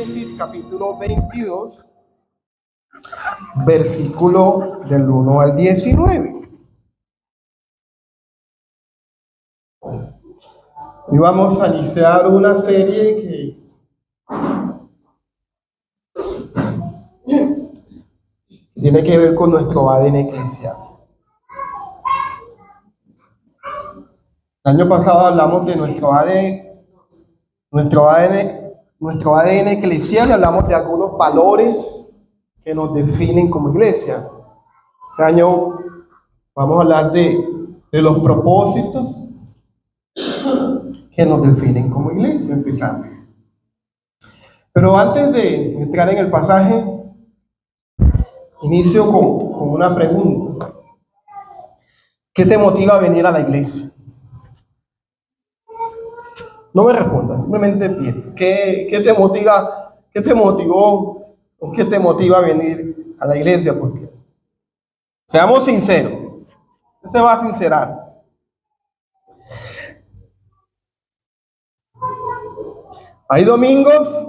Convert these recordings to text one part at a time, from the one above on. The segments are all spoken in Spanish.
Génesis capítulo 22, versículo del 1 al 19. Y vamos a iniciar una serie que tiene que ver con nuestro ADN eclesial. El año pasado hablamos de nuestro ADN eclesial, y hablamos de algunos valores que nos definen como iglesia. Este año vamos a hablar de los propósitos que nos definen como iglesia, empezando. Pero antes de entrar en el pasaje, inicio con una pregunta. ¿Qué te motiva a venir a la iglesia? No me respondas, simplemente piensa. ¿Qué te motiva? ¿Qué te motivó? ¿O qué te motiva a venir a la iglesia? Porque seamos sinceros. Usted se va a sincerar. Hay domingos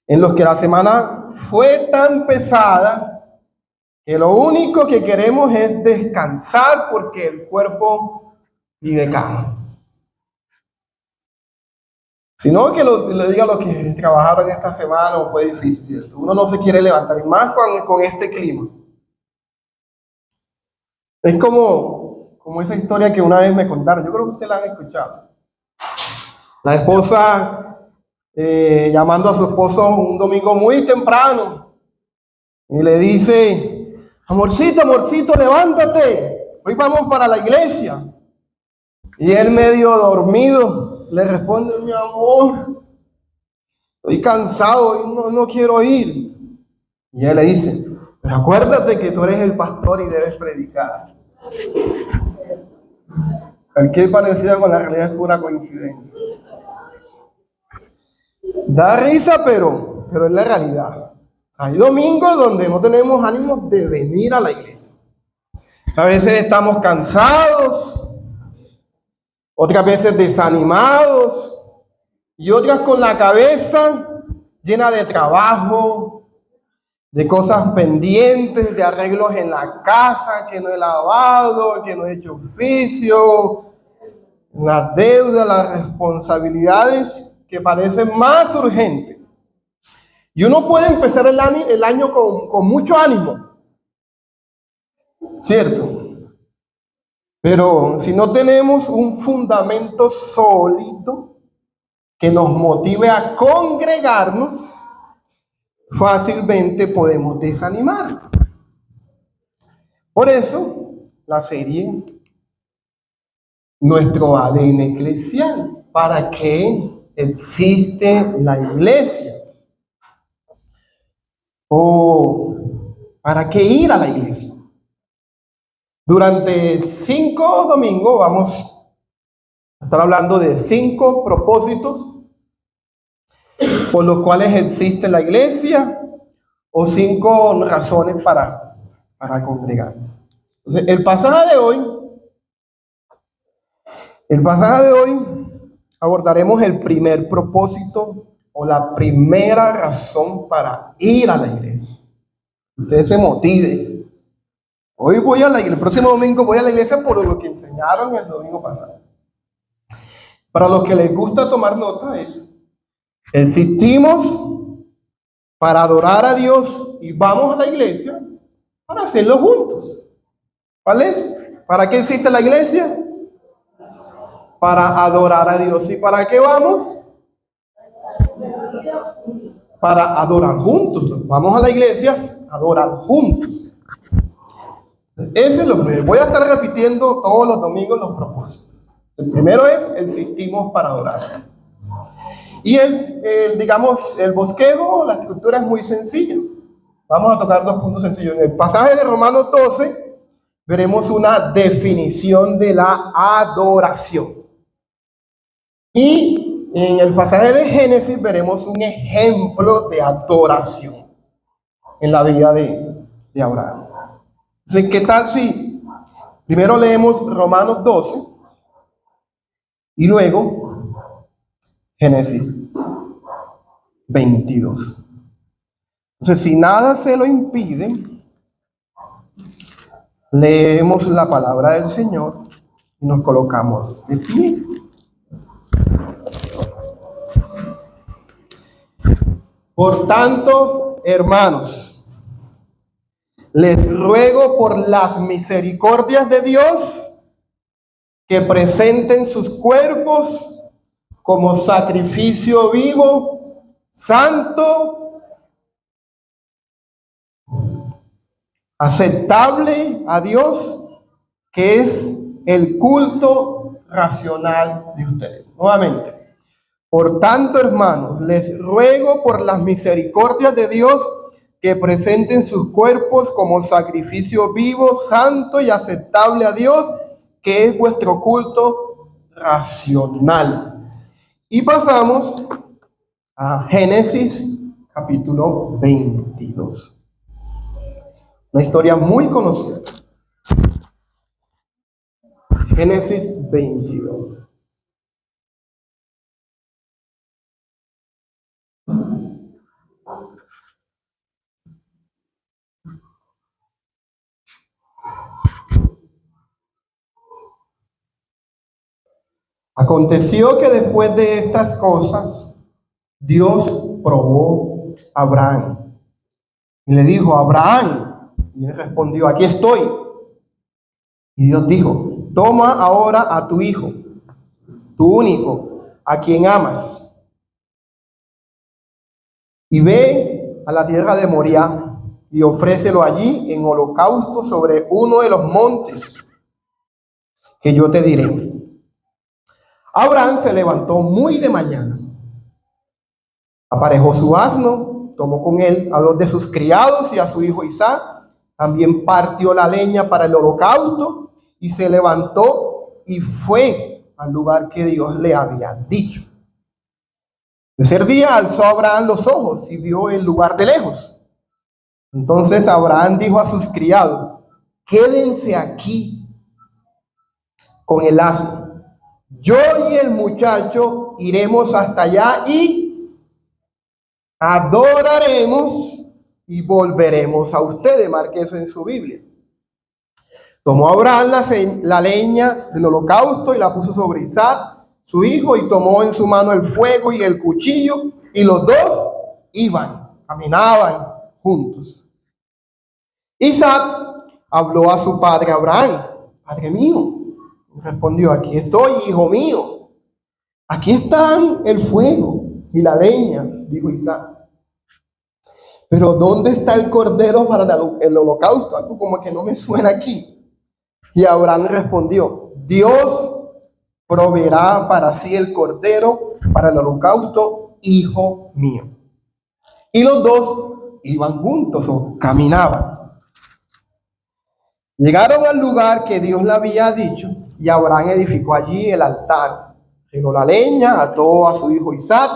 en los que la semana fue tan pesada que lo único que queremos es descansar porque el cuerpo pide cama. Sino que le diga a los que trabajaron esta semana o fue difícil, ¿cierto? Uno no se quiere levantar, y más con este clima. Es como esa historia que una vez me contaron, yo creo que usted la han escuchado. La esposa llamando a su esposo un domingo muy temprano y le dice: amorcito, amorcito, levántate, hoy vamos para la iglesia. Y él, medio dormido, le responde: mi amor, estoy cansado y no quiero ir. Y él le dice: pero acuérdate que tú eres el pastor y debes predicar. Cualquier parecido con la realidad es pura coincidencia. Da risa, pero es la realidad. Hay domingos donde no tenemos ánimos de venir a la iglesia. A veces estamos cansados, otras veces desanimados, y otras con la cabeza llena de trabajo, de cosas pendientes, de arreglos en la casa que no he lavado, que no he hecho oficio, las deudas, las responsabilidades que parecen más urgentes. Y uno puede empezar el año con mucho ánimo, ¿cierto? Pero si no tenemos un fundamento sólido que nos motive a congregarnos, fácilmente podemos desanimar. Por eso, la serie Nuestro ADN eclesial. ¿Para qué existe la iglesia? ¿O para qué ir a la iglesia? Durante 5 domingos vamos a estar hablando de 5 propósitos por los cuales existe la iglesia, o 5 razones para congregar. Entonces, el pasaje de hoy abordaremos el primer propósito o la primera razón para ir a la iglesia. Usted se motive. Hoy voy a la iglesia, el próximo domingo voy a la iglesia por lo que enseñaron el domingo pasado. Para los que les gusta tomar nota, existimos para adorar a Dios y vamos a la iglesia para hacerlo juntos. ¿Cuál es? ¿Para qué existe la iglesia? Para adorar a Dios. ¿Y para qué vamos? Para adorar juntos. Vamos a la iglesia a adorar juntos. Ese es lo que voy a estar repitiendo todos los domingos, los propósitos. El primero es: existimos para adorar. Y el bosquejo, la estructura es muy sencilla. Vamos a tocar 2 puntos sencillos. En el pasaje de Romanos 12 veremos una definición de la adoración. Y en el pasaje de Génesis veremos un ejemplo de adoración en la vida de Abraham. Entonces, ¿qué tal si primero leemos Romanos 12 y luego Génesis 22. Entonces, si nada se lo impide, leemos la palabra del Señor y nos colocamos de pie. Por tanto, hermanos, les ruego por las misericordias de Dios que presenten sus cuerpos como sacrificio vivo, santo, aceptable a Dios, que es el culto racional de ustedes. Nuevamente. Por tanto, hermanos, les ruego por las misericordias de Dios que presenten sus cuerpos como sacrificio vivo, santo y aceptable a Dios, que es vuestro culto racional. Y pasamos a Génesis capítulo 22. Una historia muy conocida. Génesis 22. Aconteció que después de estas cosas, Dios probó a Abraham y le dijo: Abraham, y él respondió: aquí estoy. Y Dios dijo: toma ahora a tu hijo, tu único, a quien amas, y ve a la tierra de Moriah y ofrécelo allí en holocausto sobre uno de los montes que yo te diré. Abraham se levantó muy de mañana, aparejó su asno, tomó con él a 2 de sus criados y a su hijo Isaac. También partió la leña para el holocausto y se levantó y fue al lugar que Dios le había dicho. De ser día, alzó Abraham los ojos y vio el lugar de lejos. Entonces Abraham dijo a sus criados: quédense aquí con el asno. Yo y el muchacho iremos hasta allá y adoraremos y volveremos a ustedes. Marque eso en su Biblia. Tomó Abraham la leña del holocausto y la puso sobre Isaac, su hijo, y tomó en su mano el fuego y el cuchillo, y los dos caminaban juntos. Isaac habló a su padre Abraham: Padre mío. Respondió: aquí estoy, hijo mío. Aquí están el fuego y la leña, dijo Isaac. Pero ¿dónde está el cordero para el holocausto? Algo como que no me suena aquí. Y Abraham respondió: Dios proveerá para sí el cordero para el holocausto, hijo mío. Y los dos iban juntos o caminaban. Llegaron al lugar que Dios le había dicho, y Abraham edificó allí el altar. Tiró la leña, ató a su hijo Isaac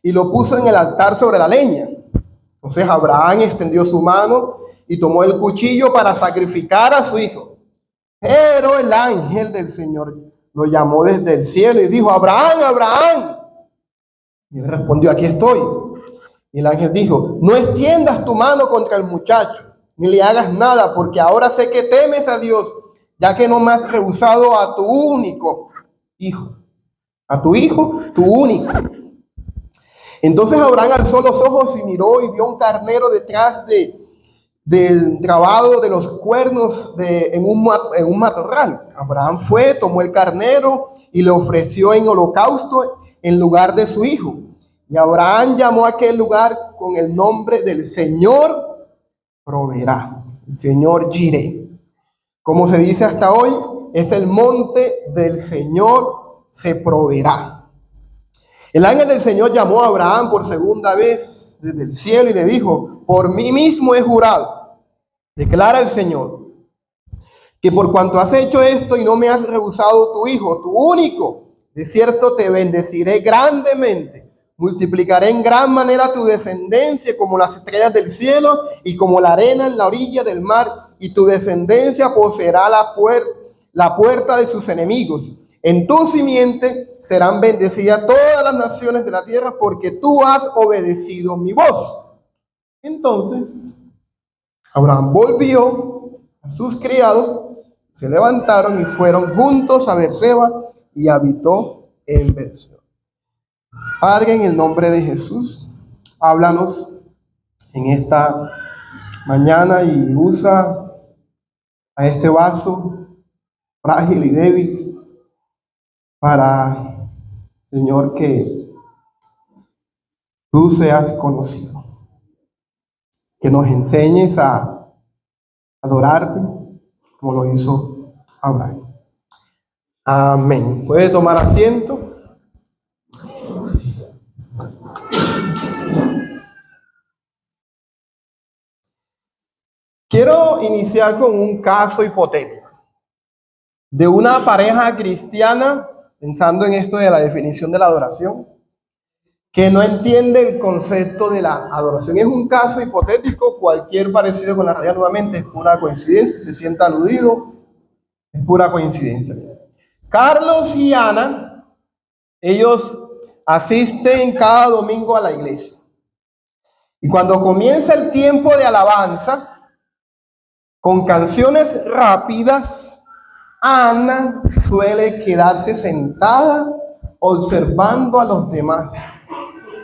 y lo puso en el altar sobre la leña. Entonces Abraham extendió su mano y tomó el cuchillo para sacrificar a su hijo. Pero el ángel del Señor lo llamó desde el cielo y dijo: Abraham, Abraham. Y él respondió: aquí estoy. Y el ángel dijo: no extiendas tu mano contra el muchacho, ni le hagas nada, porque ahora sé que temes a Dios, ya que no me has rehusado a tu único hijo, a tu hijo, tu único. Entonces Abraham alzó los ojos y miró y vio un carnero detrás del trabado de los cuernos en un matorral. Abraham fue, tomó el carnero y le ofreció en holocausto en lugar de su hijo. Y Abraham llamó a aquel lugar con el nombre del Señor proveerá, el Señor Jireh. Como se dice hasta hoy, es el monte del Señor se proveerá. El ángel del Señor llamó a Abraham por segunda vez desde el cielo y le dijo: por mí mismo he jurado, declara el Señor, que por cuanto has hecho esto y no me has rehusado tu hijo, tu único, de cierto te bendeciré grandemente, multiplicaré en gran manera tu descendencia como las estrellas del cielo y como la arena en la orilla del mar, y tu descendencia poseerá la puerta de sus enemigos. En tu simiente serán bendecidas todas las naciones de la tierra, porque tú has obedecido mi voz. Entonces, Abraham volvió a sus criados, se levantaron y fueron juntos a Beerseba y habitó en Beerseba. Padre, en el nombre de Jesús, háblanos en esta mañana y usa a este vaso frágil y débil para, Señor, que tú seas conocido, que nos enseñes a adorarte como lo hizo Abraham. Amén. Puede tomar asiento. Quiero iniciar con un caso hipotético de una pareja cristiana, pensando en esto de la definición de la adoración, que no entiende el concepto de la adoración. Es un caso hipotético, cualquier parecido con la realidad nuevamente es pura coincidencia, se sienta aludido, es pura coincidencia. Carlos y Ana, ellos asisten cada domingo a la iglesia. Y cuando comienza el tiempo de alabanza, con canciones rápidas, Ana suele quedarse sentada observando a los demás.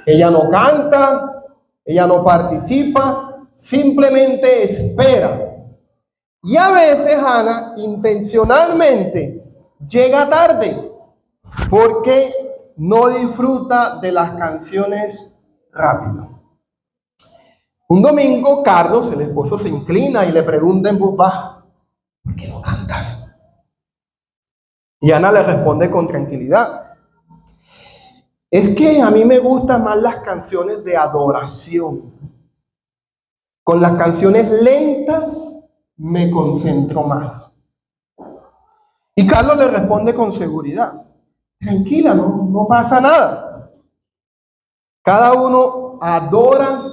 Ella no canta, ella no participa, simplemente espera. Y a veces Ana intencionalmente llega tarde porque no disfruta de las canciones rápidas. Un domingo, Carlos, el esposo, se inclina y le pregunta en voz baja: ¿por qué no cantas? Y Ana le responde con tranquilidad: es que a mí me gustan más las canciones de adoración. Con las canciones lentas me concentro más. Y Carlos le responde con seguridad: tranquila, no pasa nada. Cada uno adora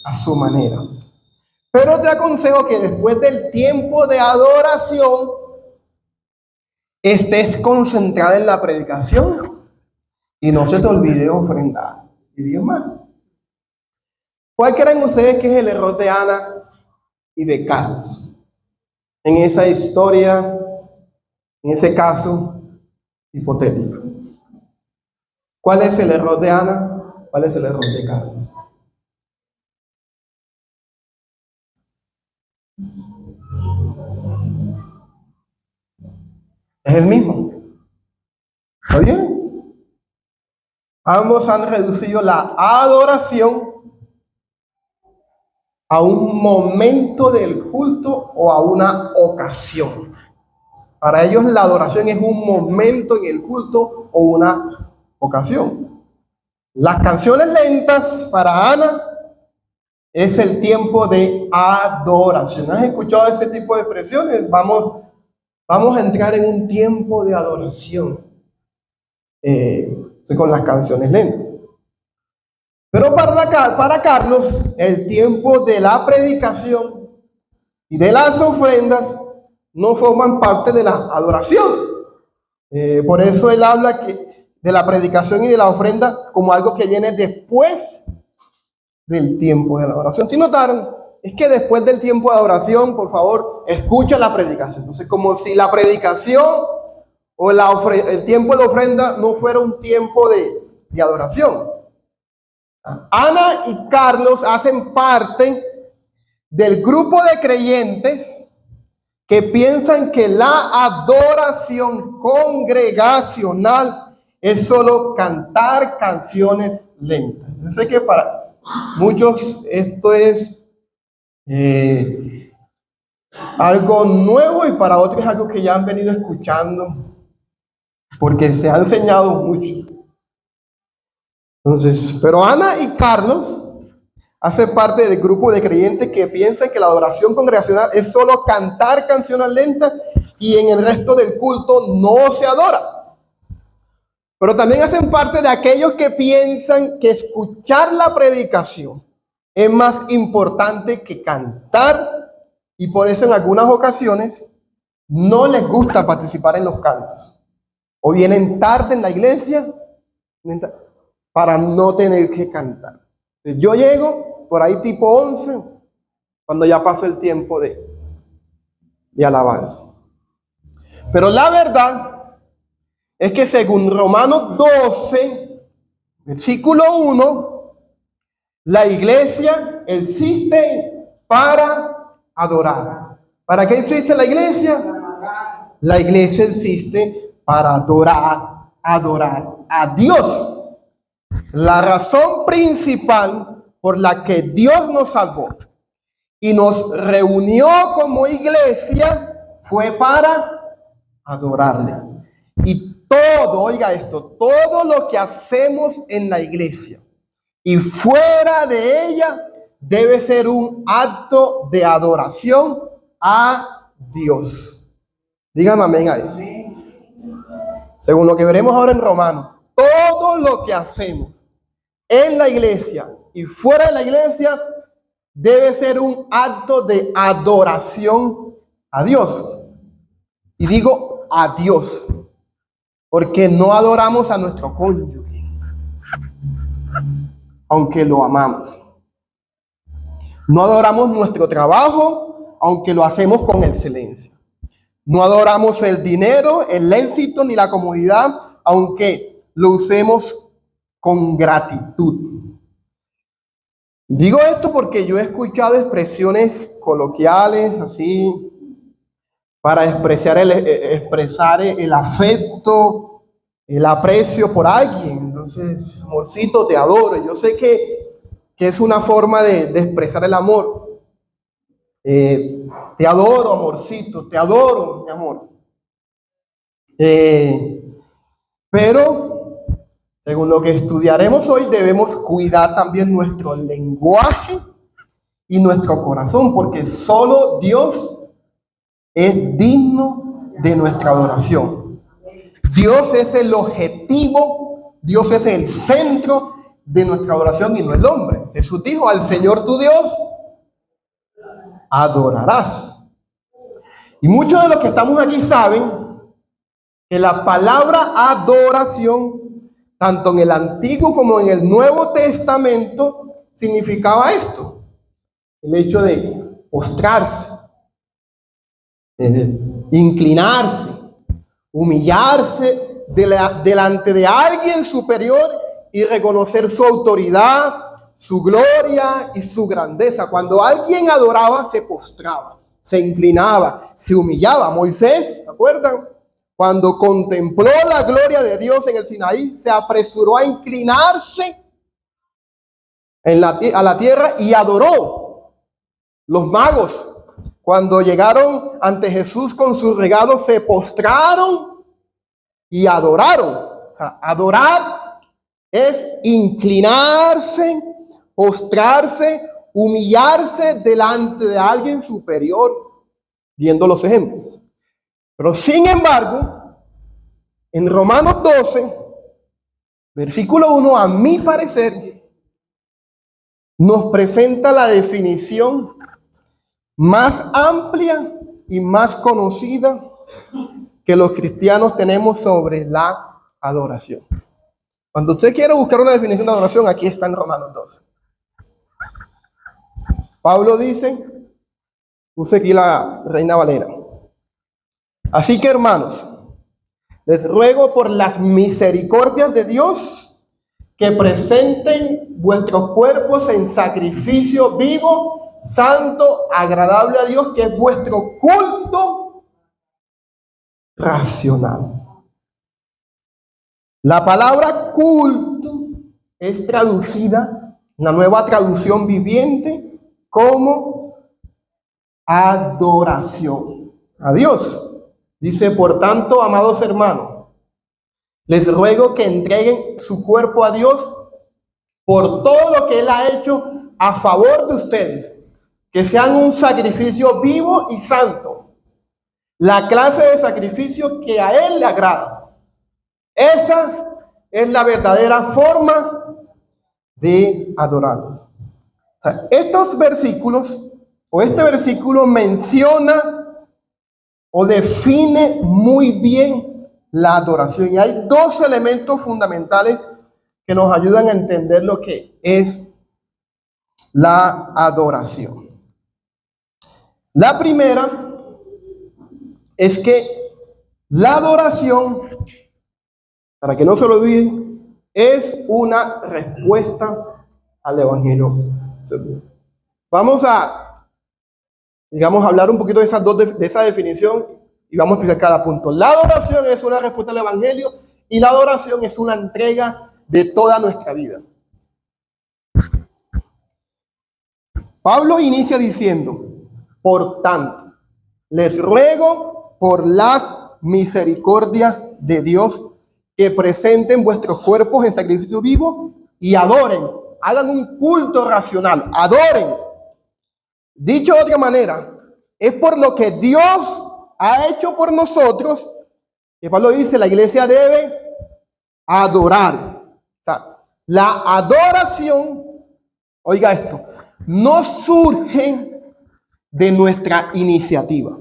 a su manera. Pero te aconsejo que después del tiempo de adoración estés concentrada en la predicación y no se te olvide ofrendar y diezmar. ¿Cuál creen ustedes que es el error de Ana y de Carlos en esa historia, en ese caso hipotético? ¿Cuál es el error de Ana? ¿Cuál es el error de Carlos? Es el mismo. ¿Está bien? Ambos han reducido la adoración a un momento del culto o a una ocasión. Para ellos la adoración es un momento en el culto o una ocasión. Las canciones lentas para Ana es el tiempo de adoración. ¿Has escuchado ese tipo de expresiones? Vamos a entrar en un tiempo de adoración con las canciones lentas. Pero para Carlos, el tiempo de la predicación y de las ofrendas no forman parte de la adoración. Por eso él habla de la predicación y de la ofrenda como algo que viene después del tiempo de la adoración. Si notaron, es que después del tiempo de adoración, por favor, escucha la predicación. Entonces, como si la predicación o el tiempo de ofrenda no fuera un tiempo de adoración. Ana y Carlos hacen parte del grupo de creyentes que piensan que la adoración congregacional es solo cantar canciones lentas. Yo sé que para muchos esto es algo nuevo y para otros es algo que ya han venido escuchando porque se ha enseñado mucho. Entonces, pero Ana y Carlos hacen parte del grupo de creyentes que piensan que la adoración congregacional es solo cantar canciones lentas y en el resto del culto no se adora. Pero también hacen parte de aquellos que piensan que escuchar la predicación es más importante que cantar, y por eso en algunas ocasiones no les gusta participar en los cantos o vienen tarde en la iglesia para no tener que cantar. Yo llego por ahí tipo 11, cuando ya pasó el tiempo de alabanza. Pero la verdad es que según Romanos 12, versículo 1, la iglesia existe para adorar. ¿Para qué existe la iglesia? La iglesia existe para adorar a Dios. La razón principal por la que Dios nos salvó y nos reunió como iglesia fue para adorarle. Y todo, oiga esto, todo lo que hacemos en la iglesia y fuera de ella debe ser un acto de adoración a Dios. Dígame amén a eso. Según lo que veremos ahora en Romanos, todo lo que hacemos en la iglesia y fuera de la iglesia debe ser un acto de adoración a Dios. Y digo a Dios, porque no adoramos a nuestro cónyuge, aunque lo amamos. No adoramos nuestro trabajo, aunque lo hacemos con excelencia. No adoramos el dinero, el éxito ni la comodidad, aunque lo usemos con gratitud. Digo esto porque yo he escuchado expresiones coloquiales así para expresar el afecto, el aprecio por alguien. Entonces, amorcito, te adoro. Yo sé que es una forma de expresar el amor. Te adoro, amorcito, te adoro, mi amor. Pero, según lo que estudiaremos hoy, debemos cuidar también nuestro lenguaje y nuestro corazón, porque solo Dios es digno de nuestra adoración. Dios es el objetivo, Dios es el centro de nuestra adoración y no el hombre. Jesús dijo: al Señor tu Dios adorarás. Y muchos de los que estamos aquí saben que la palabra adoración, tanto en el Antiguo como en el Nuevo Testamento, significaba esto: el hecho de postrarse, inclinarse, humillarse delante de alguien superior y reconocer su autoridad, su gloria y su grandeza. Cuando alguien adoraba, se postraba, se inclinaba, se humillaba. Moisés, ¿se acuerdan? Cuando contempló la gloria de Dios en el Sinaí, se apresuró a inclinarse a la tierra y adoró. Los magos, cuando llegaron ante Jesús con sus regalos, se postraron y adoraron. O sea, adorar es inclinarse, postrarse, humillarse delante de alguien superior, viendo los ejemplos. Pero sin embargo, en Romanos 12, versículo 1, a mi parecer, nos presenta la definición más amplia y más conocida que los cristianos tenemos sobre la adoración. Cuando usted quiere buscar una definición de adoración, aquí está en Romanos 12. Pablo dice, puse aquí la Reina Valera: así que, hermanos, les ruego por las misericordias de Dios que presenten vuestros cuerpos en sacrificio vivo, santo, agradable a Dios, que es vuestro culto racional. La palabra culto es traducida, la Nueva Traducción Viviente, como adoración a Dios. Dice: por tanto, amados hermanos, les ruego que entreguen su cuerpo a Dios por todo lo que Él ha hecho a favor de ustedes, que sean un sacrificio vivo y santo, la clase de sacrificio que a Él le agrada. Esa es la verdadera forma de adorarlos. O sea, estos versículos, o este versículo menciona o define muy bien la adoración. Y hay dos elementos fundamentales que nos ayudan a entender lo que es la adoración. La primera es que la adoración, para que no se lo olviden, es una respuesta al Evangelio. Vamos a, hablar un poquito de esa definición y vamos a explicar cada punto. La adoración es una respuesta al Evangelio y la adoración es una entrega de toda nuestra vida. Pablo inicia diciendo, por tanto, les ruego por las misericordias de Dios que presenten vuestros cuerpos en sacrificio vivo y adoren, hagan un culto racional, adoren. Dicho de otra manera, es por lo que Dios ha hecho por nosotros que Pablo dice, la iglesia debe adorar. O sea, la adoración, oiga esto, no surge de nuestra iniciativa.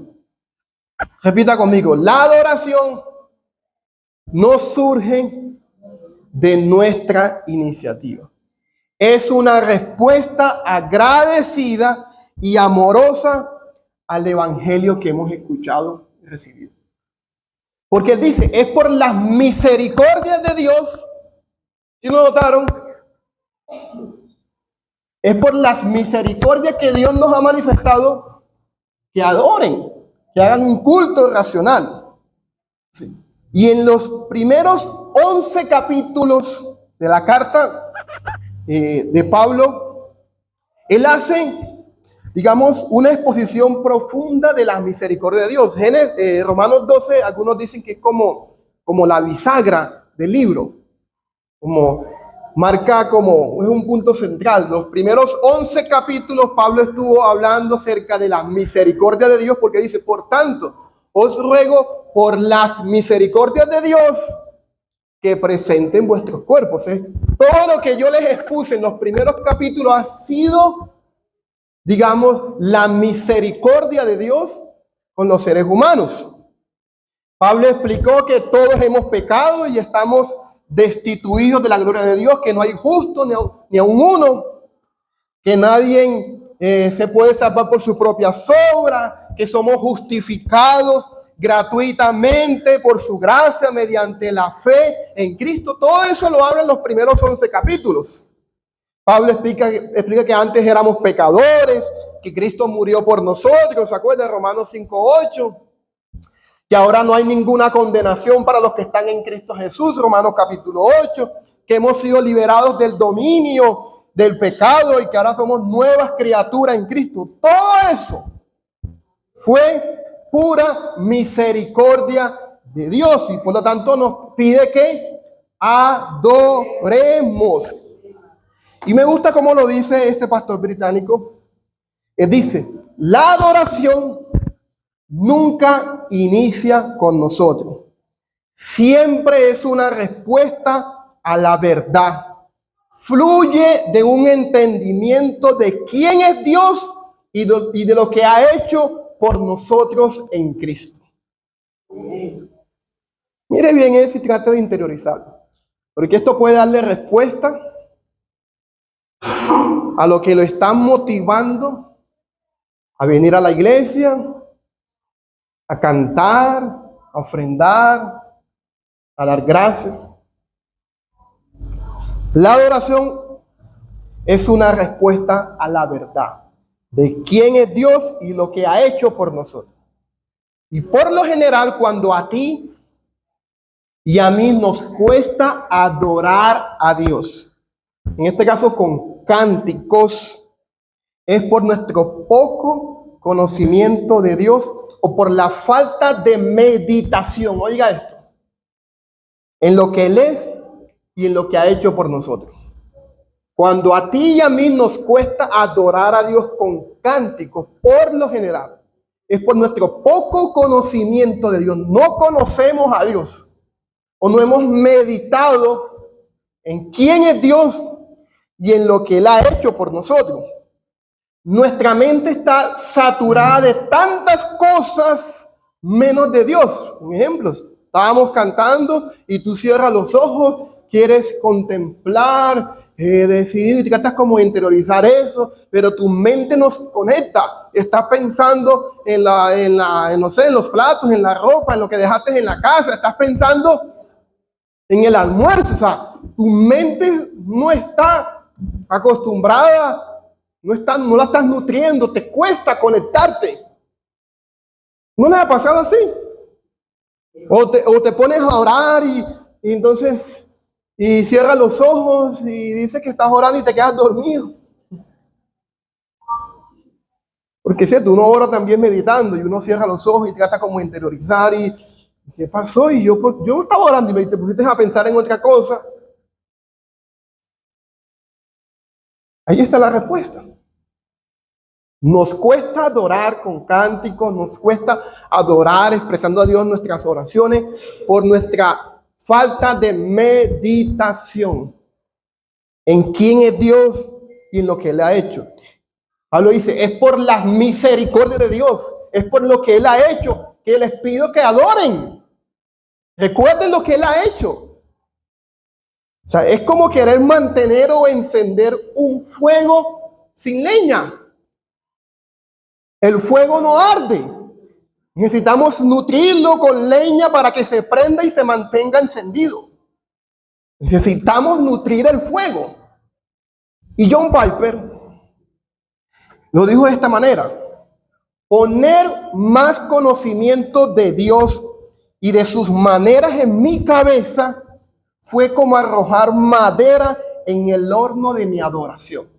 Repita conmigo, la adoración no surge de nuestra iniciativa. Es una respuesta agradecida y amorosa al evangelio que hemos escuchado y recibido. Porque él dice, es por las misericordias de Dios. ¿Sí lo notaron? Es por las misericordias que Dios nos ha manifestado que adoren, que hagan un culto racional. Sí. Y en los primeros 11 capítulos de la carta de Pablo, él hace, digamos, una exposición profunda de la misericordia de Dios. Romanos 12, algunos dicen que es como la bisagra del libro, marca como es un punto central. Los primeros 11 capítulos Pablo estuvo hablando acerca de la misericordia de Dios, porque dice, por tanto, os ruego por las misericordias de Dios que presenten vuestros cuerpos. Todo lo que yo les expuse en los primeros capítulos ha sido, digamos, la misericordia de Dios con los seres humanos. Pablo explicó que todos hemos pecado y estamos destituidos de la gloria de Dios, que no hay justo ni aun uno, que nadie se puede salvar por su propia obra, que somos justificados gratuitamente por su gracia mediante la fe en Cristo. Todo eso lo habla en los primeros 11 capítulos. Pablo explica que antes éramos pecadores, que Cristo murió por nosotros, ¿se acuerdan? Romanos 5:8. Que ahora no hay ninguna condenación para los que están en Cristo Jesús, Romanos capítulo 8, que hemos sido liberados del dominio del pecado y que ahora somos nuevas criaturas en Cristo. Todo eso fue pura misericordia de Dios y por lo tanto nos pide que adoremos. Y me gusta cómo lo dice este pastor británico. Él dice, la adoración nunca inicia con nosotros. Siempre es una respuesta a la verdad. Fluye de un entendimiento de quién es Dios y de lo que ha hecho por nosotros en Cristo. Mire bien eso y trate de interiorizarlo, porque esto puede darle respuesta a lo que lo están motivando a venir a la iglesia, a cantar, a ofrendar, a dar gracias. La adoración es una respuesta a la verdad de quién es Dios y lo que ha hecho por nosotros. Y por lo general, cuando a ti y a mí nos cuesta adorar a Dios, en este caso con cánticos, es por nuestro poco conocimiento de Dios o por la falta de meditación, oiga esto, en lo que Él es y en lo que ha hecho por nosotros. Cuando a ti y a mí nos cuesta adorar a Dios con cánticos, por lo general, es por nuestro poco conocimiento de Dios. No conocemos a Dios o no hemos meditado en quién es Dios y en lo que Él ha hecho por nosotros. Nuestra mente está saturada de tantas cosas menos de Dios. Un ejemplo, Estábamos cantando y tú cierras los ojos, quieres contemplar, decidir, tratas como de interiorizar eso, pero tu mente nos conecta. Estás pensando no sé, en los platos, en la ropa, en lo que dejaste en la casa, estás pensando en el almuerzo. O sea, tu mente no está acostumbrada, no la estás nutriendo, te cuesta conectarte. ¿No le ha pasado así? O te pones a orar y entonces cierras los ojos y dices que estás orando y te quedas dormido. Porque es cierto, uno ora también meditando y uno cierra los ojos y trata como interiorizar y ¿qué pasó? Y yo estaba orando y te pusiste a pensar en otra cosa. Ahí está la respuesta. Nos cuesta adorar con cánticos, nos cuesta adorar expresando a Dios nuestras oraciones por nuestra falta de meditación en quién es Dios y en lo que Él ha hecho. Pablo dice, es por las misericordias de Dios, es por lo que Él ha hecho, que les pido que adoren. Recuerden lo que Él ha hecho. O sea, es como querer mantener o encender un fuego sin leña. El fuego no arde. Necesitamos nutrirlo con leña para que se prenda y se mantenga encendido. Necesitamos nutrir el fuego. Y John Piper lo dijo de esta manera: poner más conocimiento de Dios y de sus maneras en mi cabeza fue como arrojar madera en el horno de mi adoración.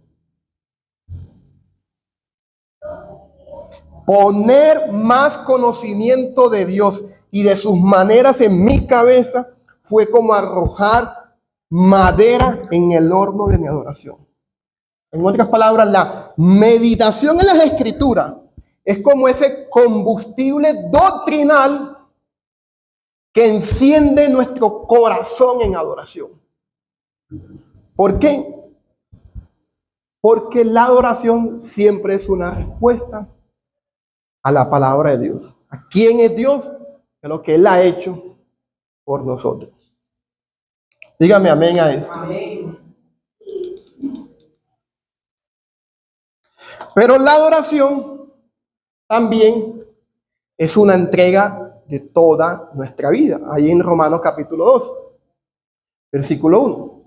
Poner más conocimiento de Dios y de sus maneras en mi cabeza fue como arrojar madera en el horno de mi adoración. En otras palabras, la meditación en las Escrituras es como ese combustible doctrinal que enciende nuestro corazón en adoración. ¿Por qué? Porque la adoración siempre es una respuesta a la palabra de Dios. ¿A quién es Dios? A lo que Él ha hecho por nosotros. Dígame amén a esto. Amén. Pero la adoración también es una entrega de toda nuestra vida. Ahí en Romanos capítulo 2, versículo 1.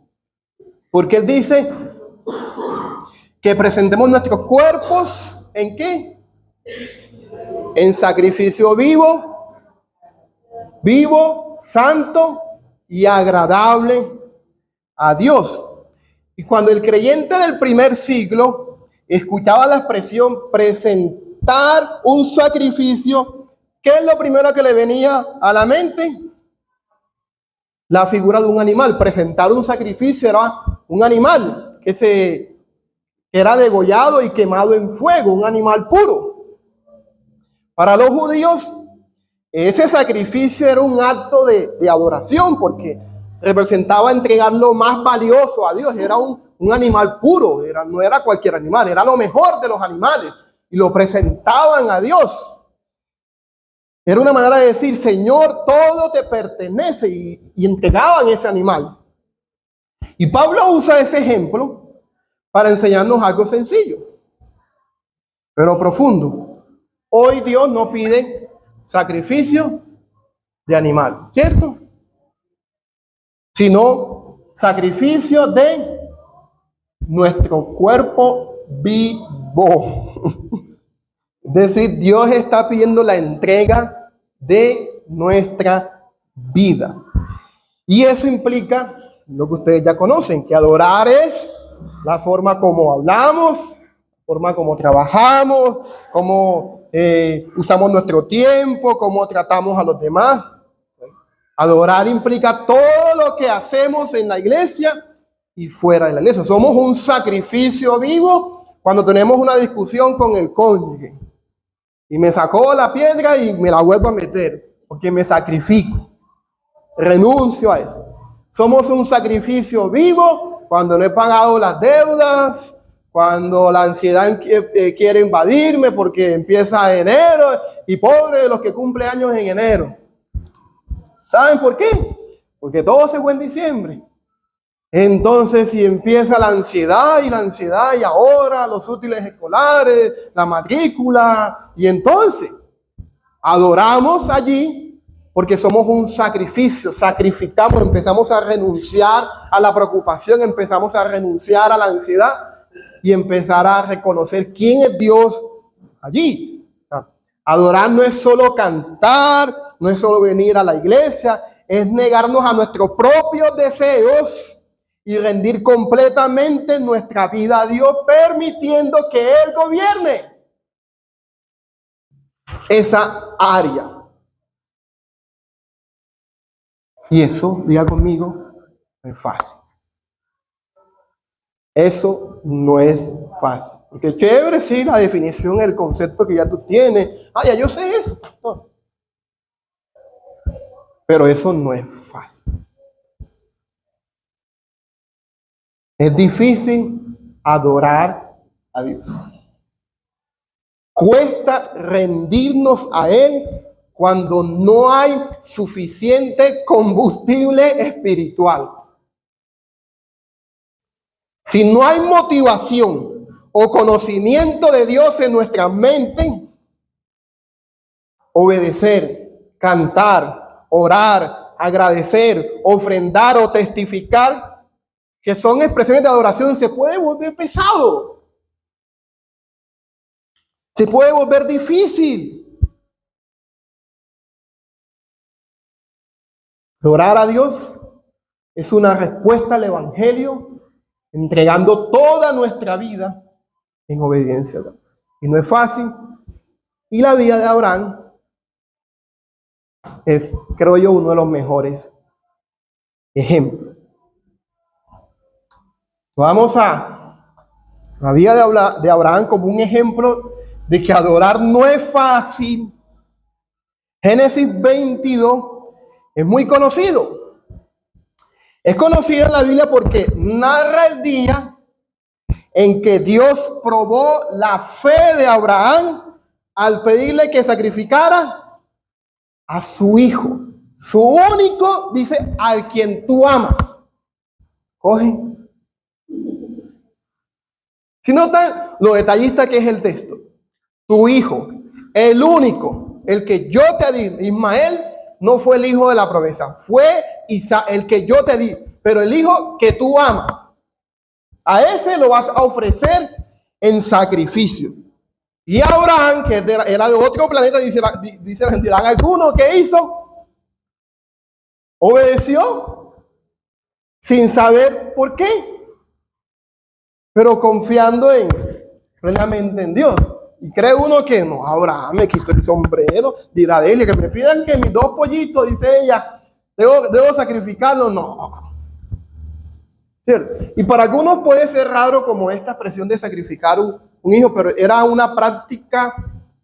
Porque Él dice que presentemos nuestros cuerpos ¿en qué? En sacrificio vivo, santo y agradable a Dios. Y cuando el creyente del primer siglo escuchaba la expresión presentar un sacrificio, ¿qué es lo primero que le venía a la mente? La figura de un animal. Presentar un sacrificio era un animal que era degollado y quemado en fuego, un animal puro. Para los judíos, ese sacrificio era un acto de adoración porque representaba entregar lo más valioso a Dios. Era un animal puro, no era cualquier animal, era lo mejor de los animales y lo presentaban a Dios. Era una manera de decir, Señor, todo te pertenece y entregaban ese animal. Y Pablo usa ese ejemplo para enseñarnos algo sencillo, pero profundo. Hoy Dios no pide sacrificio de animal, ¿cierto? Sino sacrificio de nuestro cuerpo vivo. Es decir, Dios está pidiendo la entrega de nuestra vida. Y eso implica lo que ustedes ya conocen, que adorar es la forma como hablamos, la forma como trabajamos, cómo usamos nuestro tiempo, cómo tratamos a los demás. Adorar implica todo lo que hacemos en la iglesia y fuera de la iglesia. Somos un sacrificio vivo cuando tenemos una discusión con el cónyuge y me sacó la piedra y me la vuelvo a meter porque me sacrifico, renuncio a eso. Somos un sacrificio vivo cuando no he pagado las deudas, cuando la ansiedad quiere invadirme porque empieza enero y pobre de los que cumplen años en enero. ¿Saben por qué? Porque todo se fue en diciembre. Entonces, si empieza la ansiedad y ahora los útiles escolares, la matrícula, y entonces adoramos allí porque somos un sacrificio, sacrificamos, empezamos a renunciar a la preocupación, empezamos a renunciar a la ansiedad y empezar a reconocer quién es Dios allí. Adorar no es solo cantar, no es solo venir a la iglesia, es negarnos a nuestros propios deseos y rendir completamente nuestra vida a Dios, permitiendo que Él gobierne esa área. Y eso, diga conmigo, no es fácil. Eso no es fácil. Porque chévere, sí, la definición, el concepto que ya tú tienes. Ah, ya yo sé eso, pastor. Pero eso no es fácil. Es difícil adorar a Dios. Cuesta rendirnos a Él cuando no hay suficiente combustible espiritual. Si no hay motivación o conocimiento de Dios en nuestra mente, obedecer, cantar, orar, agradecer, ofrendar o testificar, que son expresiones de adoración, se puede volver pesado. Se puede volver difícil. Adorar a Dios es una respuesta al Evangelio, entregando toda nuestra vida en obediencia. Y no es fácil. Y la vida de Abraham es, creo yo, uno de los mejores ejemplos. Vamos a la vida de Abraham como un ejemplo de que adorar no es fácil. Génesis 22 es muy conocido. Es conocido en la Biblia porque narra el día en que Dios probó la fe de Abraham al pedirle que sacrificara a su hijo, su único, dice, al quien tú amas. Coge. Si notan lo detallista que es el texto, tu hijo, el único, el que yo te di, Ismael, no fue el hijo de la promesa, fue Isaac, el que yo te di, pero el hijo que tú amas, a ese lo vas a ofrecer en sacrificio. Y Abraham, que era de otro planeta, dirán algunos, ¿qué hizo? Obedeció sin saber por qué, pero confiando plenamente en Dios. Y cree uno que no, Abraham me quitó el sombrero, dirá de él, que me pidan que mis 2 pollitos, dice ella, debo sacrificarlos. No. ¿Cierto? Y para algunos puede ser raro como esta expresión de sacrificar un hijo, pero era una práctica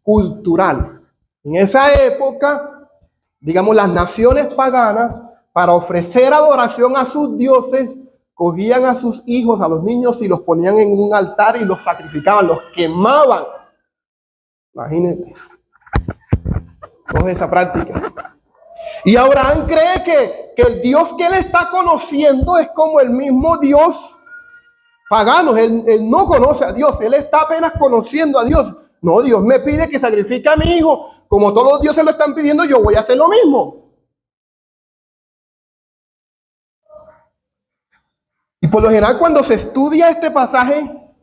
cultural. En esa época, digamos, las naciones paganas, para ofrecer adoración a sus dioses, cogían a sus hijos, a los niños, y los ponían en un altar y los sacrificaban, los quemaban. Imagínate. Coge esa práctica. Y Abraham cree que el Dios que él está conociendo es como el mismo Dios pagano. Él no conoce a Dios, él está apenas conociendo a Dios. No, Dios me pide que sacrifique a mi hijo. Como todos los dioses lo están pidiendo, yo voy a hacer lo mismo. Y por lo general, cuando se estudia este pasaje,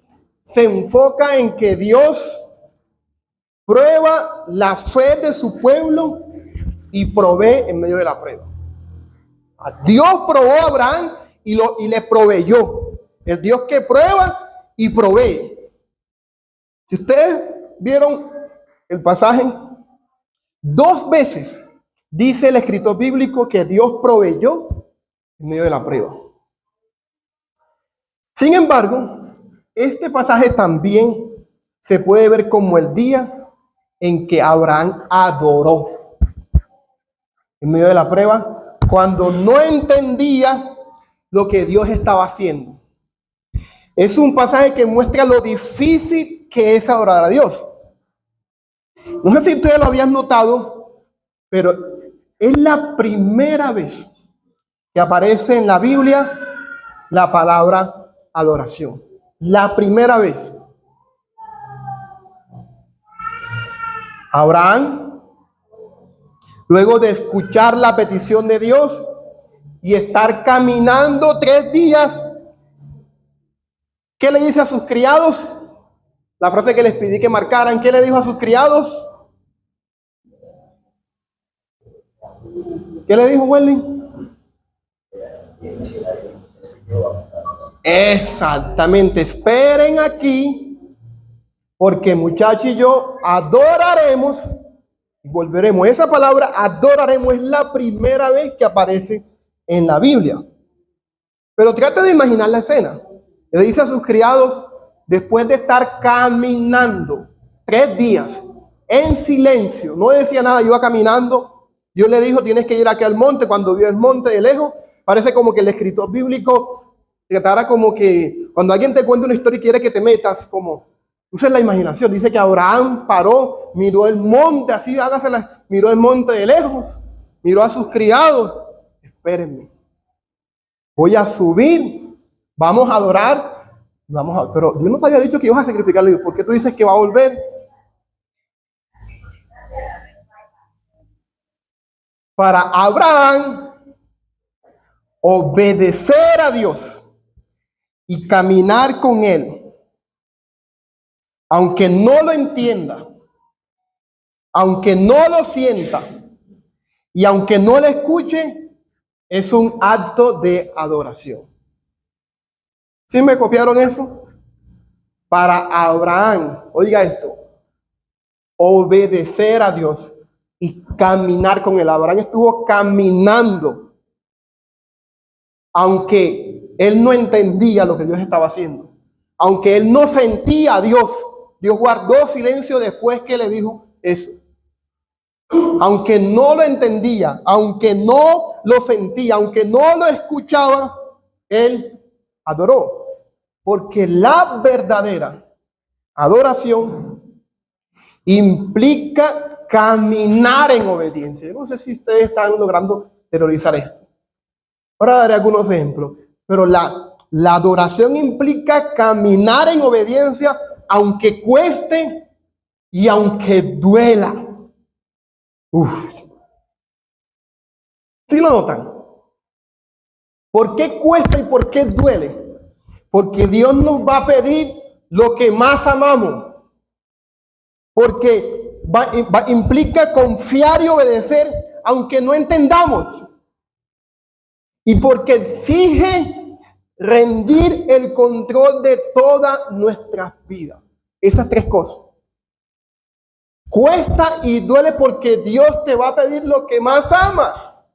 se enfoca en que Dios prueba la fe de su pueblo y provee en medio de la prueba. Dios probó a Abraham y le proveyó. El Dios que prueba y provee. Si ustedes vieron el pasaje, 2 veces dice el escritor bíblico que Dios proveyó en medio de la prueba. Sin embargo, este pasaje también se puede ver como el día en que Abraham adoró en medio de la prueba, cuando no entendía lo que Dios estaba haciendo. Es un pasaje que muestra lo difícil que es adorar a Dios. No sé si ustedes lo habían notado, pero Es la primera vez que aparece en la Biblia la palabra adoración. La primera vez. Abraham, luego de escuchar la petición de Dios y estar caminando 3 días, ¿qué le dice a sus criados? La frase que les pedí que marcaran, ¿qué le dijo a sus criados? ¿Qué le dijo Welling? Exactamente, esperen aquí, porque muchacho y yo adoraremos y volveremos. Esa palabra adoraremos es la primera vez que aparece en la Biblia. Pero trata de imaginar la escena. Le dice a sus criados, después de estar caminando 3 días en silencio, no decía nada, iba caminando. Dios le dijo, tienes que ir aquí al monte. Cuando vio el monte de lejos, parece como que el escritor bíblico tratara como que cuando alguien te cuenta una historia y quiere que te metas, como usa la imaginación. Dice que Abraham paró, miró el monte, así hágasela, miró el monte de lejos, miró a sus criados. Espérenme, voy a subir, vamos a adorar, pero Dios nos había dicho que ibas a sacrificarle. ¿Por qué tú dices que va a volver? Para Abraham, obedecer a Dios y caminar con Él, aunque no lo entienda, aunque no lo sienta y aunque no lo escuche, es un acto de adoración. ¿Sí me copiaron eso? Para Abraham, oiga esto, obedecer a Dios y caminar con Él. Abraham estuvo caminando, aunque él no entendía lo que Dios estaba haciendo, aunque él no sentía a Dios. Dios guardó silencio después que le dijo eso. Aunque no lo entendía, aunque no lo sentía, aunque no lo escuchaba, él adoró. Porque la verdadera adoración implica caminar en obediencia. Yo no sé si ustedes están logrando teorizar esto. Ahora daré algunos ejemplos. Pero la adoración implica caminar en obediencia, aunque cueste y aunque duela. ¿Sí lo notan? ¿Por qué cuesta y por qué duele? Porque Dios nos va a pedir lo que más amamos. Porque implica confiar y obedecer, aunque no entendamos. Y porque exige rendir el control de todas nuestras vidas. Esas 3 cosas. Cuesta y duele porque Dios te va a pedir lo que más ama.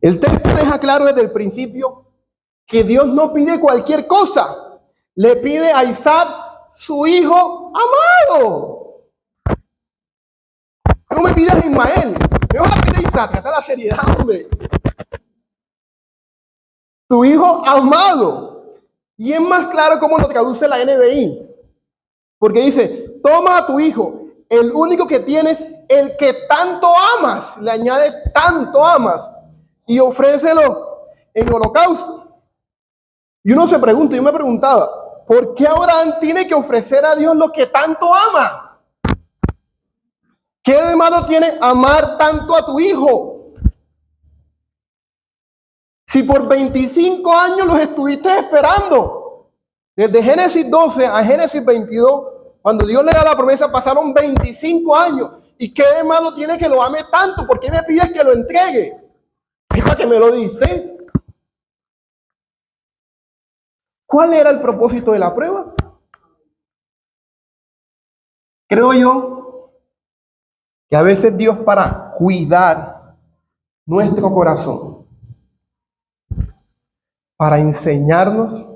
El texto deja claro desde el principio que Dios no pide cualquier cosa. Le pide a Isaac, su hijo amado. No me pidas a Ismael. Me vas a pedir a Isaac. Hasta la seriedad, hombre. Tu hijo amado. Y es más claro cómo lo traduce la NBI. Porque dice, toma a tu hijo, el único que tienes, el que tanto amas. Le añade tanto amas. Y ofrécelo en holocausto. Y uno se pregunta, yo me preguntaba, ¿por qué Abraham tiene que ofrecer a Dios lo que tanto ama? ¿Qué de malo tiene amar tanto a tu hijo? Si por 25 años los estuviste esperando, desde Génesis 12 a Génesis 22, cuando Dios le da la promesa, pasaron 25 años. ¿Y qué de malo tiene que lo ame tanto? ¿Por qué me pides que lo entregue? Es para que me lo diste. ¿Cuál era el propósito de la prueba? Creo yo que a veces Dios, para cuidar nuestro corazón, para enseñarnos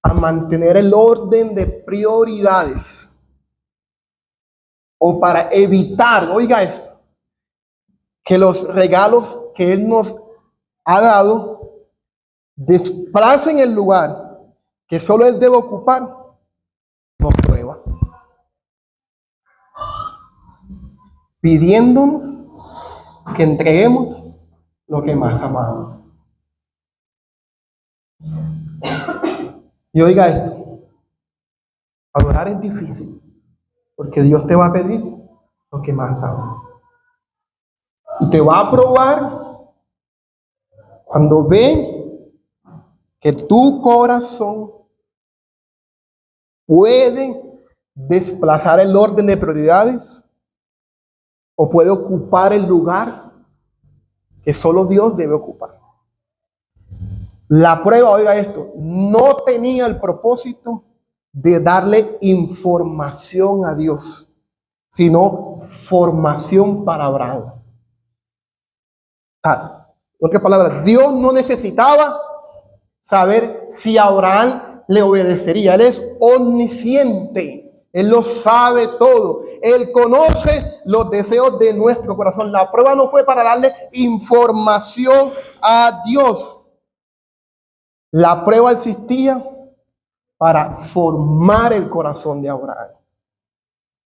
a mantener el orden de prioridades, o para evitar, oiga esto, que los regalos que Él nos ha dado desplacen el lugar que solo Él debe ocupar, nos prueba. pidiéndonos que entreguemos lo que más amamos. Y oiga esto, adorar es difícil, porque Dios te va a pedir lo que más amas. Y te va a probar cuando ve que tu corazón puede desplazar el orden de prioridades o puede ocupar el lugar que solo Dios debe ocupar. La prueba, oiga esto, no tenía el propósito de darle información a Dios, sino formación para Abraham. En otras palabras, Dios no necesitaba saber si Abraham le obedecería. Él es omnisciente. Él lo sabe todo. Él conoce los deseos de nuestro corazón. La prueba no fue para darle información a Dios. La prueba existía para formar el corazón de Abraham,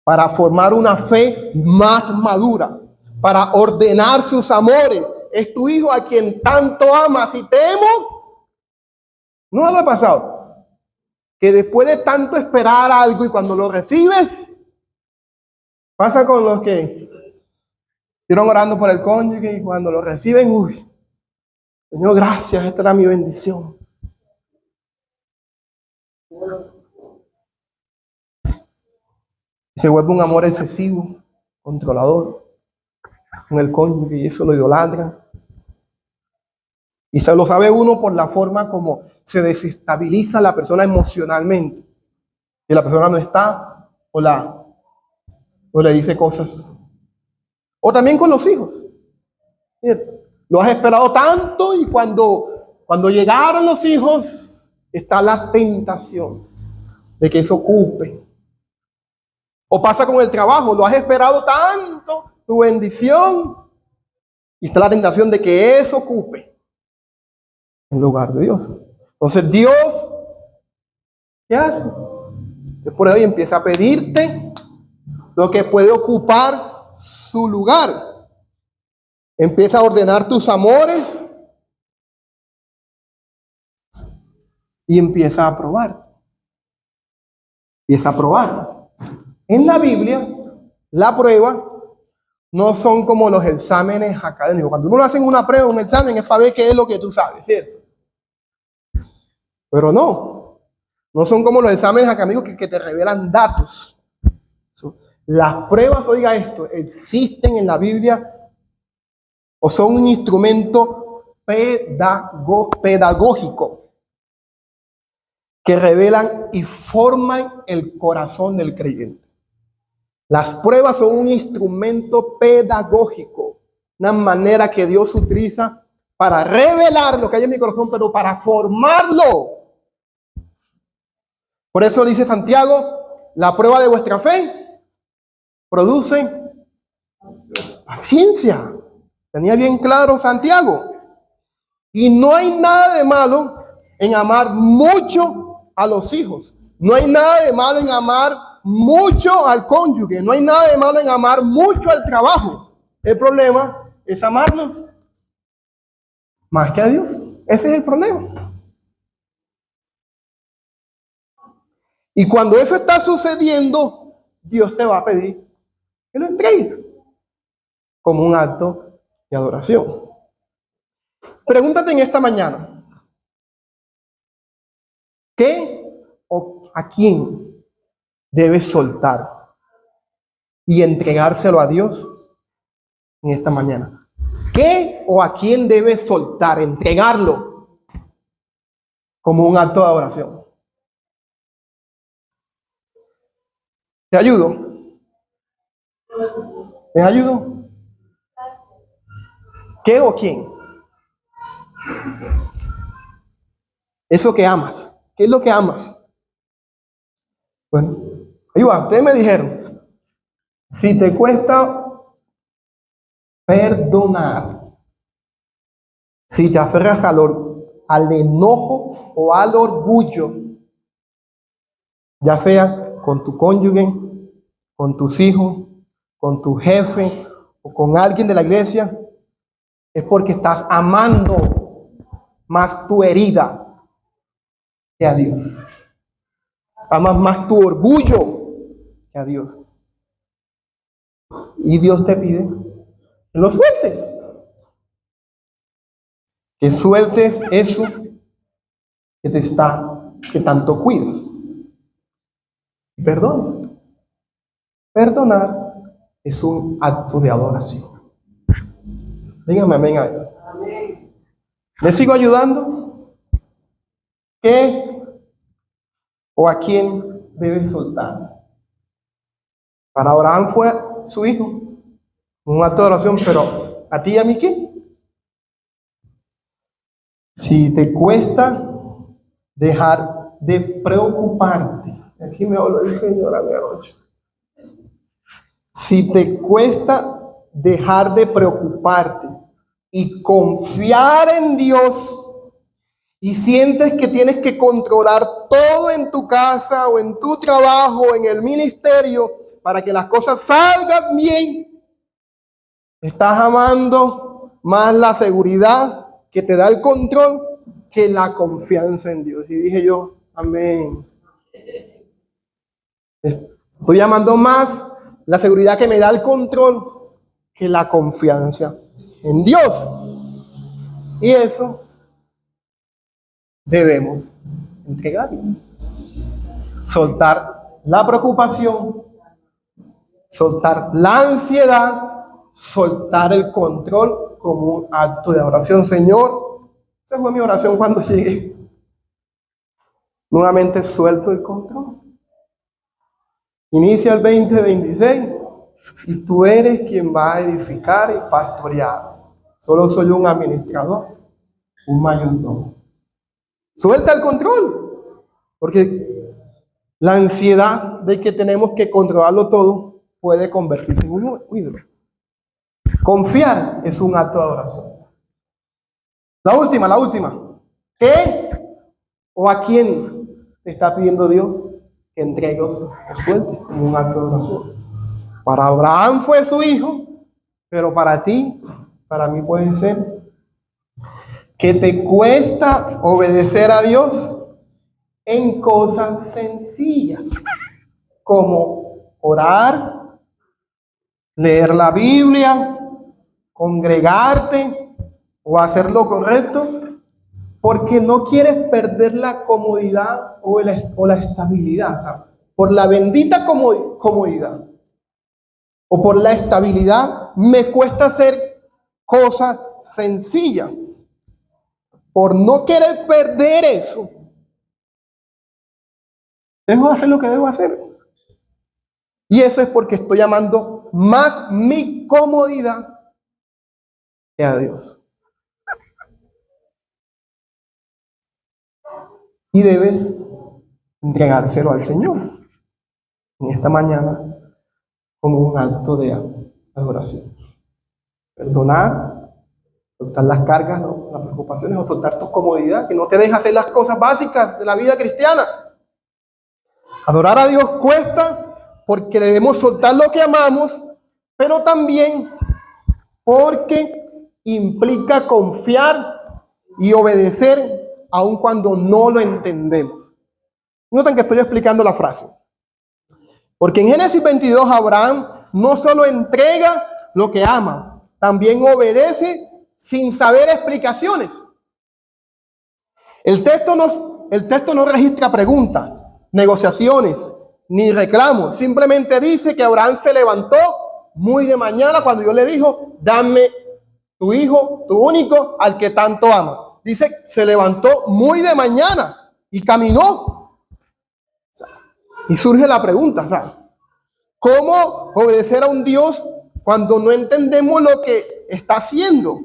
para formar una fe más madura, para ordenar sus amores. Es tu hijo a quien tanto amas y temo. ¿No le ha pasado que después de tanto esperar algo y cuando lo recibes, pasa con los que estuvieron orando por el cónyuge y cuando lo reciben, uy, Señor, gracias, esta era mi bendición? Se vuelve un amor excesivo, controlador, con el cónyuge, y eso lo idolatra. Y se lo sabe uno por la forma como se desestabiliza la persona emocionalmente. Y la persona no está o le dice cosas. O también con los hijos. ¿Cierto? Lo has esperado tanto y cuando llegaron los hijos está la tentación de que eso ocupe. O pasa con el trabajo, lo has esperado tanto, tu bendición, y está la tentación de que eso ocupe en lugar de Dios. Entonces Dios, ¿qué hace? Después de hoy empieza a pedirte lo que puede ocupar su lugar. Empieza a ordenar tus amores y empieza a probar. Empieza a probarlas. En la Biblia, la prueba no son como los exámenes académicos. Cuando uno le hacen una prueba, un examen, es para ver qué es lo que tú sabes, ¿cierto? Pero no son como los exámenes académicos que te revelan datos. Las pruebas, oiga esto, existen en la Biblia o son un instrumento pedagógico que revelan y forman el corazón del creyente. Las pruebas son un instrumento pedagógico, una manera que Dios utiliza para revelar lo que hay en mi corazón, pero para formarlo. Por eso dice Santiago, la prueba de vuestra fe produce paciencia. Tenía bien claro Santiago. Y no hay nada de malo en amar mucho a los hijos. No hay nada de malo en amar mucho al cónyuge. No hay nada de malo en amar mucho al trabajo. El problema es amarlos más que a Dios. Ese es el problema. Y cuando eso está sucediendo, Dios te va a pedir que lo entregues como un acto de adoración. Pregúntate en esta mañana, ¿qué o a quién debes soltar y entregárselo a Dios en esta mañana? ¿Qué o a quién debes soltar, entregarlo como un acto de adoración? ¿Te ayudo? ¿Te ayudo? ¿Qué o quién? Eso que amas. ¿Qué es lo que amas? Bueno, ahí va. Ustedes me dijeron, si te cuesta perdonar, si te aferras al enojo o al orgullo, ya sea con tu cónyuge, con tus hijos, con tu jefe o con alguien de la iglesia, es porque estás amando más tu herida que a Dios. Amas más tu orgullo que a Dios. Y Dios te pide que lo sueltes. Que sueltes eso que tanto cuidas. Y perdones. Perdonar es un acto de adoración. Dígame amén a eso. ¿Le sigo ayudando? ¿Qué o a quién debes soltar? Para Abraham fue su hijo, un acto de oración, pero ¿a ti y a mí qué? Si te cuesta dejar de preocuparte, aquí me habla el Señor a mi anoche. Si te cuesta dejar de preocuparte y confiar en Dios, y sientes que tienes que controlar todo en tu casa o en tu trabajo o en el ministerio para que las cosas salgan bien, estás amando más la seguridad que te da el control que la confianza en Dios. Y dije yo, amén. Estoy amando más la seguridad que me da el control que la confianza en Dios. Y eso debemos entregarlo. Soltar la preocupación, soltar la ansiedad, soltar el control como un acto de oración. Señor, esa fue mi oración cuando llegué. Nuevamente suelto el control. Inicia el 2026 y tú eres quien va a edificar y pastorear. Solo soy un administrador, un mayordomo. Suelta el control, porque la ansiedad de que tenemos que controlarlo todo puede convertirse en un ídolo. Confiar es un acto de adoración. La última. ¿Qué o a quién te está pidiendo Dios que entregues o sueltes como un acto de oración? Para Abraham fue su hijo, pero para ti, para mí puede ser que te cuesta obedecer a Dios en cosas sencillas, como orar, leer la Biblia, congregarte o hacer lo correcto, porque no quieres perder la comodidad o la estabilidad, ¿sabes? Por la bendita comodidad o por la estabilidad me cuesta hacer cosas sencillas. Por no querer perder eso, dejo de hacer lo que debo hacer. Y eso es porque estoy amando más mi comodidad que a Dios. Y debes entregárselo al Señor en esta mañana como un acto de adoración. Perdonar, soltar las cargas, ¿no? Las preocupaciones, o soltar tu comodidad, que no te deja hacer las cosas básicas de la vida cristiana. Adorar a Dios cuesta porque debemos soltar lo que amamos, pero también porque implica confiar y obedecer aun cuando no lo entendemos. Noten que estoy explicando la frase. Porque en Génesis 22 Abraham no solo entrega lo que ama, también obedece sin saber explicaciones. El texto no registra preguntas, negociaciones, ni reclamos. Simplemente dice que Abraham se levantó muy de mañana cuando Dios le dijo, dame tu hijo, tu único, al que tanto ama. Dice, se levantó muy de mañana y caminó. Y surge la pregunta, ¿sabes? ¿Cómo obedecer a un Dios cuando no entendemos lo que está haciendo?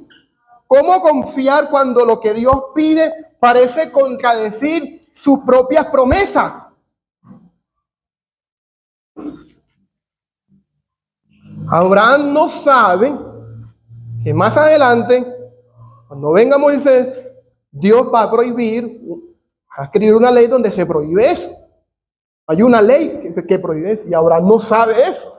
¿Cómo confiar cuando lo que Dios pide parece contradecir sus propias promesas? Abraham no sabe que más adelante, cuando venga Moisés, Dios va a escribir una ley donde se prohíbe eso. Hay una ley que prohíbe eso y Abraham no sabe eso.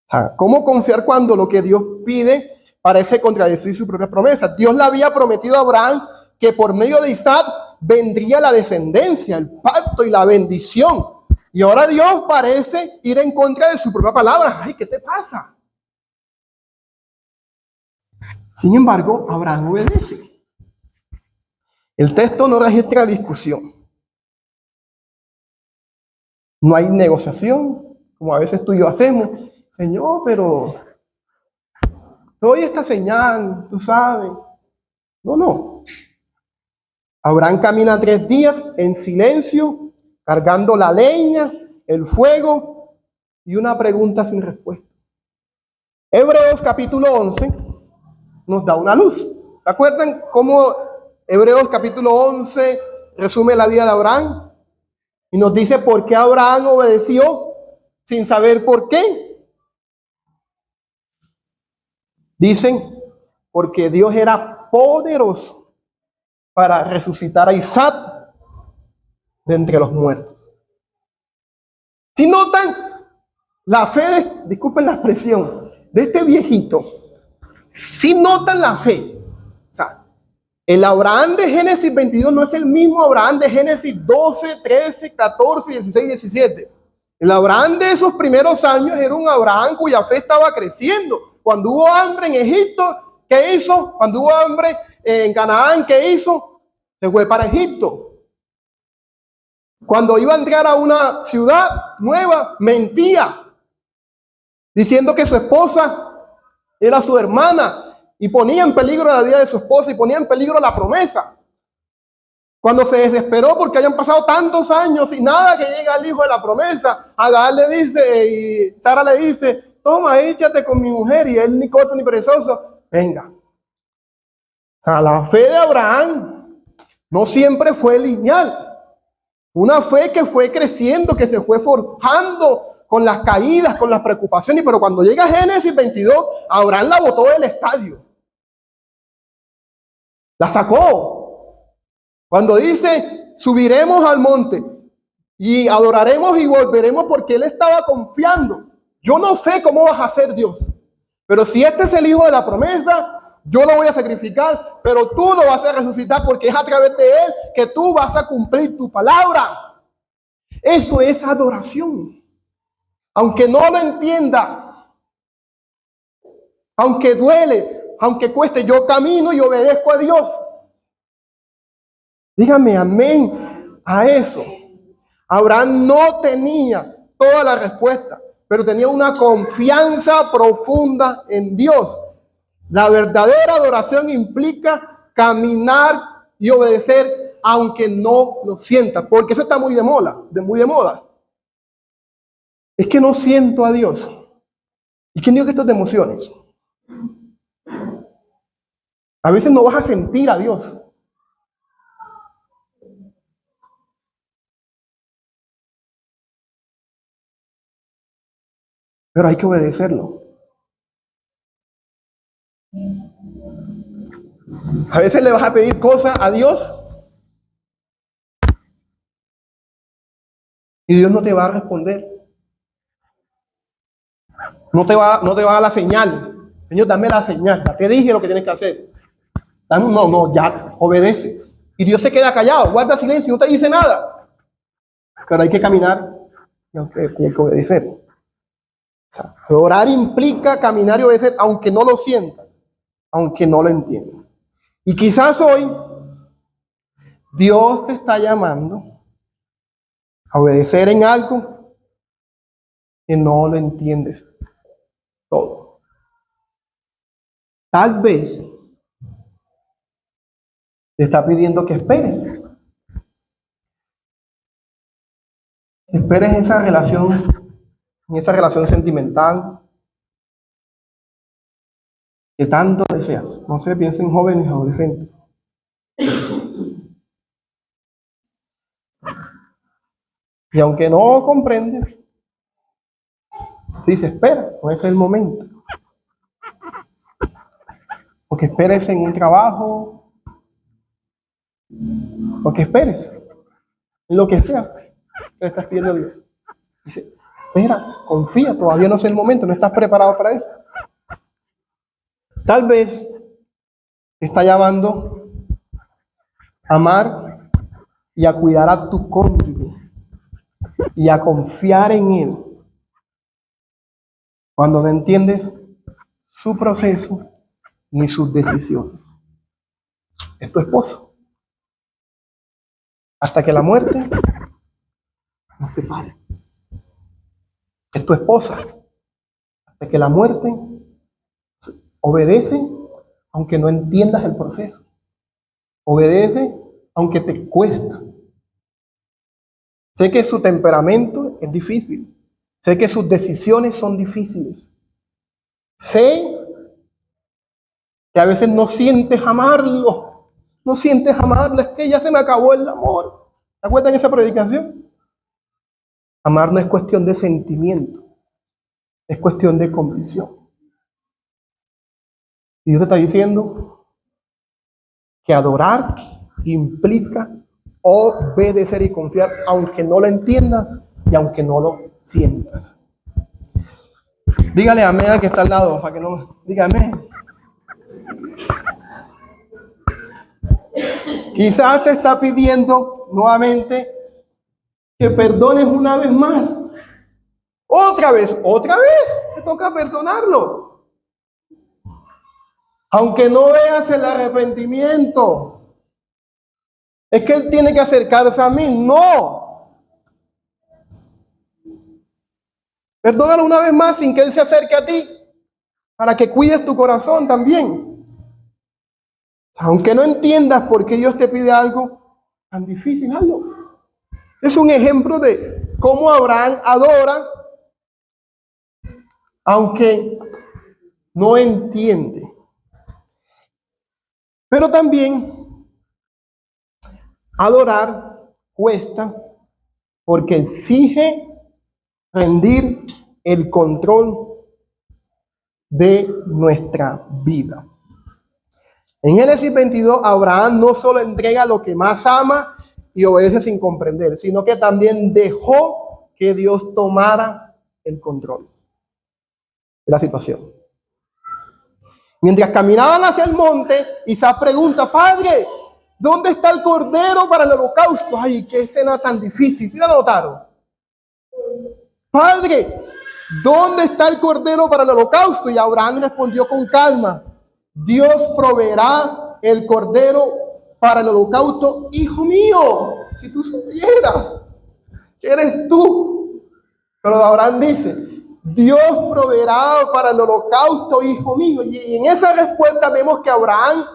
sea, ¿cómo confiar cuando lo que Dios pide parece contradecir su propia promesa? Dios le había prometido a Abraham que por medio de Isaac vendría la descendencia, el pacto y la bendición. Y ahora Dios parece ir en contra de su propia palabra. Ay, ¿qué te pasa? Sin embargo, Abraham obedece. El texto no registra discusión. No hay negociación, como a veces tú y yo hacemos. Señor, pero doy esta señal, tú sabes. No. Abraham camina 3 días en silencio, cargando la leña, el fuego y una pregunta sin respuesta. Hebreos capítulo 11 nos da una luz. ¿Se acuerdan cómo Hebreos capítulo 11 resume la vida de Abraham? Y nos dice por qué Abraham obedeció sin saber por qué. Dicen, porque Dios era poderoso para resucitar a Isaac de entre los muertos. Si notan la fe, disculpen la expresión, de este viejito, si notan la fe. O sea, el Abraham de Génesis 22 no es el mismo Abraham de Génesis 12, 13, 14, 16, 17. El Abraham de esos primeros años era un Abraham cuya fe estaba creciendo. Cuando hubo hambre en Egipto, ¿qué hizo? Cuando hubo hambre en Canaán, ¿qué hizo? Se fue para Egipto. Cuando iba a entrar a una ciudad nueva, mentía, diciendo que su esposa era su hermana y ponía en peligro la vida de su esposa y ponía en peligro la promesa. Cuando se desesperó porque hayan pasado tantos años y nada que llega el hijo de la promesa, Agar le dice y Sara le dice, toma, échate con mi mujer, y él ni corto ni perezoso, venga. O sea, la fe de Abraham no siempre fue lineal. Una fe que fue creciendo, que se fue forjando con las caídas, con las preocupaciones. Pero cuando llega Génesis 22, Abraham la botó del estadio. La sacó. Cuando dice, subiremos al monte y adoraremos y volveremos, porque él estaba confiando. Yo no sé cómo vas a ser Dios, pero si este es el hijo de la promesa, yo lo voy a sacrificar, pero tú lo vas a resucitar porque es a través de él que tú vas a cumplir tu palabra. Eso es adoración. Aunque no lo entienda, aunque duele, aunque cueste, yo camino y obedezco a Dios. Dígame amén a eso. Abraham no tenía toda la respuesta, pero tenía una confianza profunda en Dios. La verdadera adoración implica caminar y obedecer aunque no lo sienta, porque eso está muy de moda, muy de moda. Es que no siento a Dios. ¿Y quién dijo que esto es de emociones? A veces no vas a sentir a Dios. Pero hay que obedecerlo. A veces le vas a pedir cosas a Dios y Dios no te va a responder. No te va a dar la señal. Señor, dame la señal. Ya te dije lo que tienes que hacer. No, ya obedece. Y Dios se queda callado, guarda silencio, no te dice nada. Pero hay que caminar y hay que obedecer. O sea, adorar implica caminar y obedecer, aunque no lo sienta, aunque no lo entienda. Y quizás hoy Dios te está llamando a obedecer en algo que no lo entiendes todo. Tal vez te está pidiendo que esperes. Esperes en esa relación sentimental que tanto deseas. No sé, piensa en jóvenes y adolescentes. Y aunque no comprendes, se dice, espera, no es el momento. O que esperes en un trabajo, o que esperes en lo que sea que le estás pidiendo a Dios. Dice, Espera, confía, todavía no es el momento, no estás preparado para eso. Tal vez te está llamando a amar y a cuidar a tu cónyuge y a confiar en él cuando no entiendes su proceso ni sus decisiones. Es tu esposo. Hasta que la muerte nos separe. Es tu esposa. Hasta que la muerte obedece aunque no entiendas el proceso. Obedece aunque te cuesta. Sé que su temperamento es difícil. Sé que sus decisiones son difíciles. Sé que a veces no sientes amarlo. No sientes amarlo. Es que ya se me acabó el amor. ¿Se acuerdan de esa predicación? Amar no es cuestión de sentimiento. Es cuestión de convicción. Y Dios te está diciendo que adorar implica obedecer y confiar, aunque no lo entiendas y aunque no lo sientas. Dígale amén al que está al lado, para que no... Dígame. Quizás te está pidiendo nuevamente que perdones una vez más. Otra vez, te toca perdonarlo. Aunque no veas el arrepentimiento. Es que él tiene que acercarse a mí. No. Perdónalo una vez más sin que él se acerque a ti. Para que cuides tu corazón también. Aunque no entiendas por qué Dios te pide algo tan difícil, hazlo. Es un ejemplo de cómo Abraham adora, aunque no entiende. Pero también adorar cuesta porque exige rendir el control de nuestra vida. En Génesis 22, Abraham no solo entrega lo que más ama y obedece sin comprender, sino que también dejó que Dios tomara el control de la situación. Mientras caminaban hacia el monte, Isaac pregunta: Padre, ¿dónde está el cordero para el holocausto? Ay, qué escena tan difícil. ¿Sí la notaron? Padre, ¿dónde está el cordero para el holocausto? Y Abraham respondió con calma: Dios proveerá el cordero para el holocausto, hijo mío. Si tú supieras que eres tú. Pero Abraham dice: Dios proveerá para el holocausto, hijo mío. Y en esa respuesta vemos que Abraham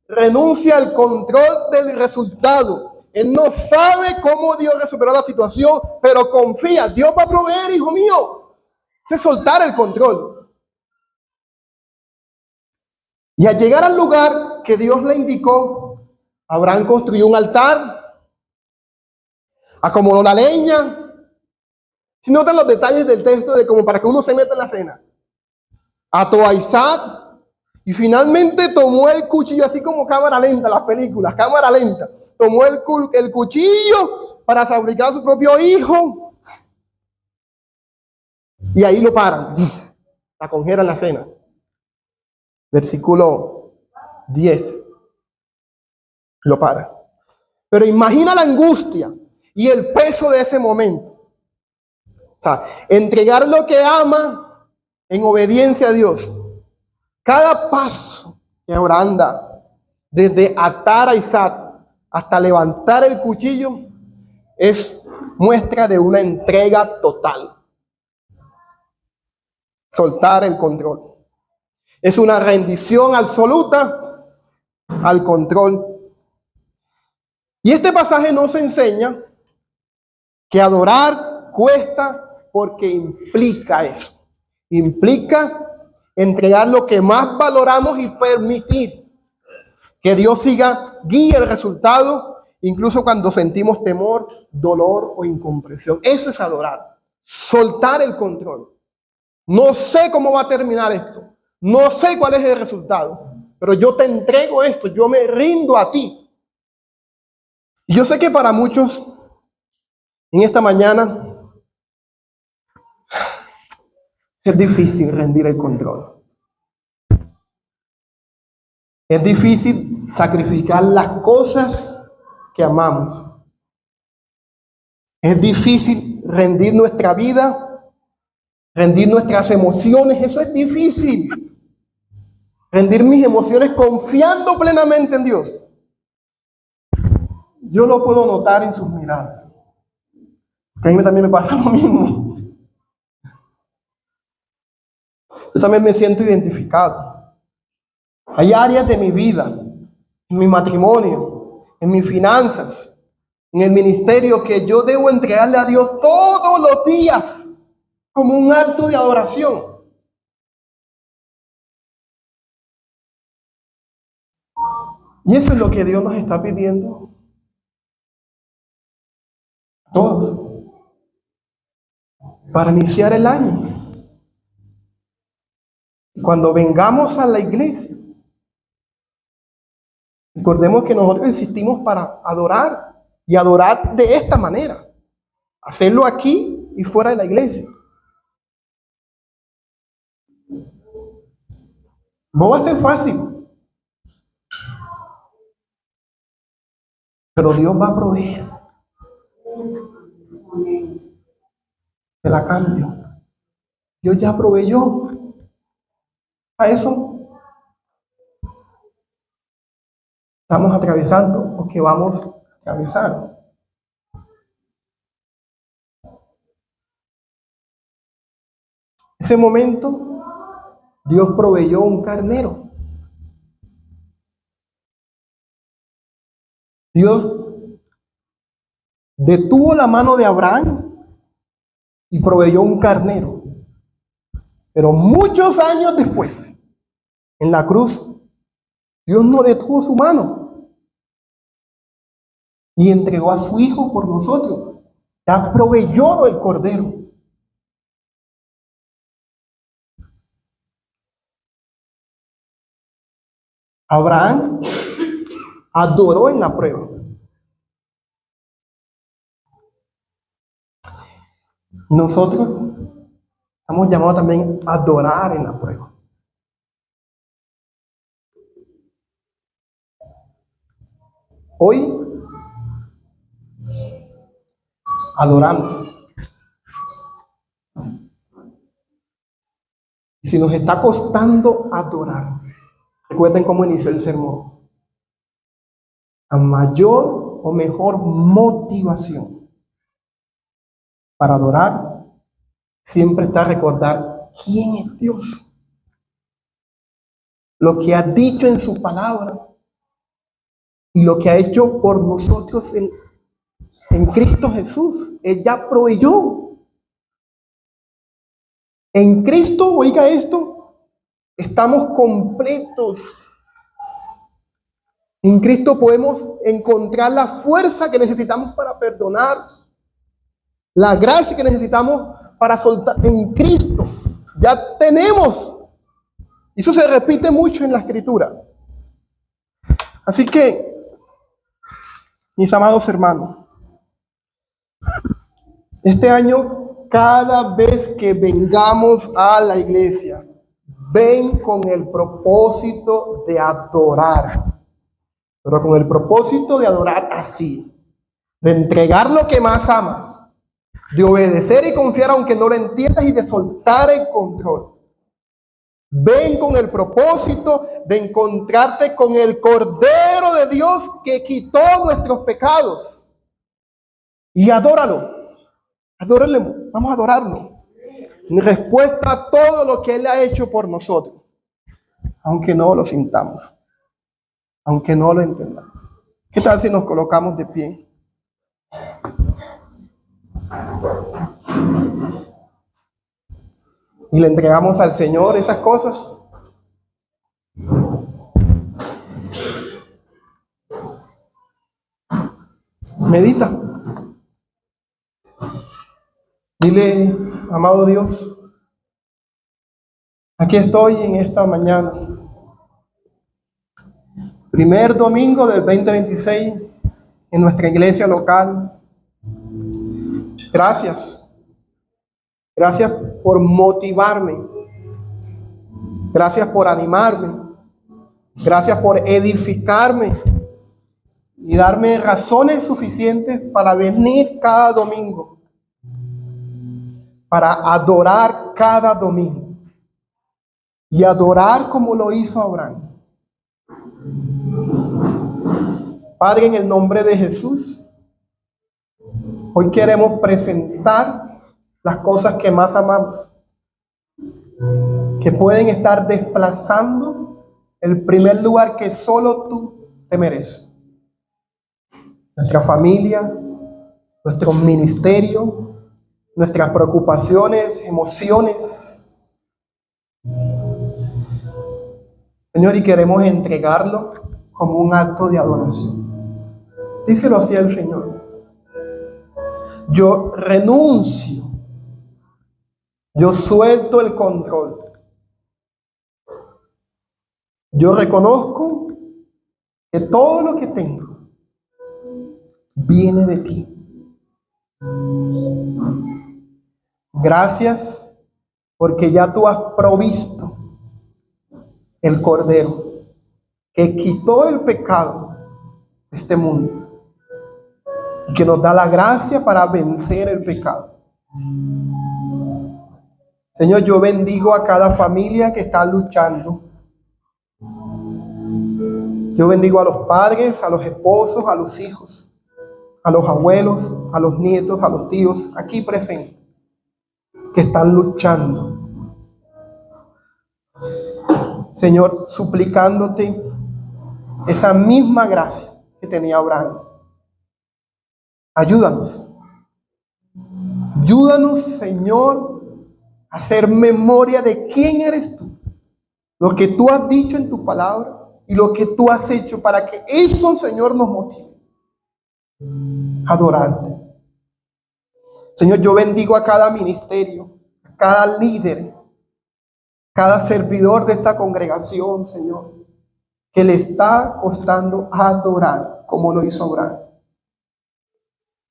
renuncia al control del resultado. Él no sabe cómo Dios resolverá la situación, pero confía: Dios va a proveer, hijo mío. Es soltar el control. Y al llegar al lugar que Dios le indicó, Abraham construyó un altar, acomodó la leña. Si notan los detalles del texto, de como para que uno se meta en la cena. Ató a Isaac y finalmente tomó el cuchillo, así como cámara lenta, las películas, cámara lenta. Tomó el cuchillo para fabricar a su propio hijo. Y ahí lo paran. La congelan la cena. Versículo 10. Lo paran. Pero imagina la angustia y el peso de ese momento. O sea, entregar lo que ama en obediencia a Dios. Cada paso que Abraham da, desde atar a Isaac hasta levantar el cuchillo, es muestra de una entrega total. Soltar el control. Es una rendición absoluta al control. Y este pasaje nos enseña que adorar cuesta porque implica eso. Implica entregar lo que más valoramos y permitir que Dios guíe el resultado, incluso cuando sentimos temor, dolor o incomprensión. Eso es adorar. Soltar el control. No sé cómo va a terminar esto. No sé cuál es el resultado. Pero yo te entrego esto. Yo me rindo a ti. Y yo sé que para muchos en esta mañana Es difícil rendir el control. Es difícil sacrificar las cosas que amamos. Es difícil rendir nuestra vida, rendir nuestras emociones. Eso es difícil. Rendir mis emociones confiando plenamente en Dios. Yo lo puedo notar en sus miradas. Que a mí también me pasa lo mismo. Yo también me siento identificado. Hay áreas de mi vida, en mi matrimonio, en mis finanzas, en el ministerio que yo debo entregarle a Dios todos los días como un acto de adoración. Y eso es lo que Dios nos está pidiendo a todos para iniciar el año. Cuando vengamos a la iglesia, recordemos que nosotros existimos para adorar y adorar de esta manera. Hacerlo aquí y fuera de la iglesia. No va a ser fácil, pero Dios va a proveer. Te la cambio. Dios ya proveyó a eso. Estamos atravesando o que vamos a atravesar. Ese momento, Dios proveyó un carnero. Dios detuvo la mano de Abraham y proveyó un carnero. Pero muchos años después, en la cruz, Dios no detuvo su mano y entregó a su Hijo por nosotros. Ya proveyó el cordero. Abraham adoró en la prueba. Nosotros estamos llamados también a adorar en la prueba. Hoy adoramos. Y si nos está costando adorar, recuerden cómo inició el sermón. A mayor o mejor motivación para adorar, siempre está recordar quién es Dios. Lo que ha dicho en su palabra y lo que ha hecho por nosotros en Cristo Jesús. Él ya proveyó. En Cristo, oiga esto, estamos completos. En Cristo podemos encontrar la fuerza que necesitamos para perdonar, la gracia que necesitamos para soltar. En Cristo ya tenemos. Eso se repite mucho en la Escritura. Así que, mis amados hermanos, este año, cada vez que vengamos a la iglesia, ven con el propósito de adorar. Pero con el propósito de adorar así, de entregar lo que más amas, de obedecer y confiar aunque no lo entiendas y de soltar el control. Ven con el propósito de encontrarte con el Cordero de Dios que quitó nuestros pecados. Y adóralo. Adórale, vamos a adorarlo. En respuesta a todo lo que Él ha hecho por nosotros. Aunque no lo sintamos. Aunque no lo entendamos. ¿Qué tal si nos colocamos de pie? Y le entregamos al Señor esas cosas. Medita. Dile, amado Dios, aquí estoy en esta mañana. Primer domingo del 2026 en nuestra iglesia local. Gracias Gracias por motivarme. Gracias por animarme. Gracias por edificarme y darme razones suficientes para venir cada domingo, para adorar cada domingo y adorar como lo hizo Abraham. Padre, en el nombre de Jesús, hoy queremos presentar las cosas que más amamos, que pueden estar desplazando el primer lugar que solo tú te mereces. Nuestra familia, nuestro ministerio, nuestras preocupaciones, emociones. Señor, y queremos entregarlo como un acto de adoración. Díselo así al Señor. Yo renuncio. Yo suelto el control. Yo reconozco que todo lo que tengo viene de ti. Gracias porque ya tú has provisto el Cordero que quitó el pecado de este mundo y que nos da la gracia para vencer el pecado. Señor, yo bendigo a cada familia que está luchando. Yo bendigo a los padres, a los esposos, a los hijos, a los abuelos, a los nietos, a los tíos aquí presentes que están luchando. Señor, suplicándote esa misma gracia que tenía Abraham. Ayúdanos. Ayúdanos, Señor, a hacer memoria de quién eres tú, lo que tú has dicho en tu palabra y lo que tú has hecho para que eso, Señor, nos motive a adorarte. Señor, yo bendigo a cada ministerio, a cada líder, cada servidor de esta congregación, Señor, que le está costando adorar como lo hizo Abraham.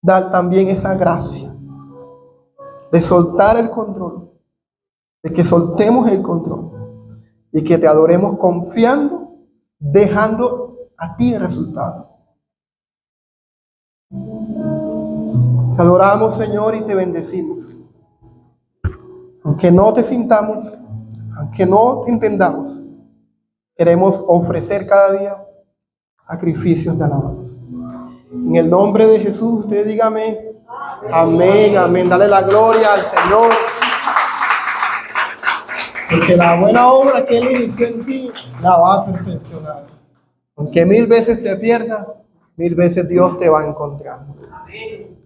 Dar también esa gracia de soltar el control, de que soltemos el control y que te adoremos confiando, dejando a ti el resultado. Te adoramos, Señor, y te bendecimos. Aunque no te sintamos, aunque no te entendamos, queremos ofrecer cada día sacrificios de alabanza. En el nombre de Jesús, usted diga amén. Amén, amén. Dale la gloria al Señor. Porque la buena obra que Él inició en ti, la va a perfeccionar. Aunque 1000 veces te pierdas, 1000 veces Dios te va a encontrar. Amén.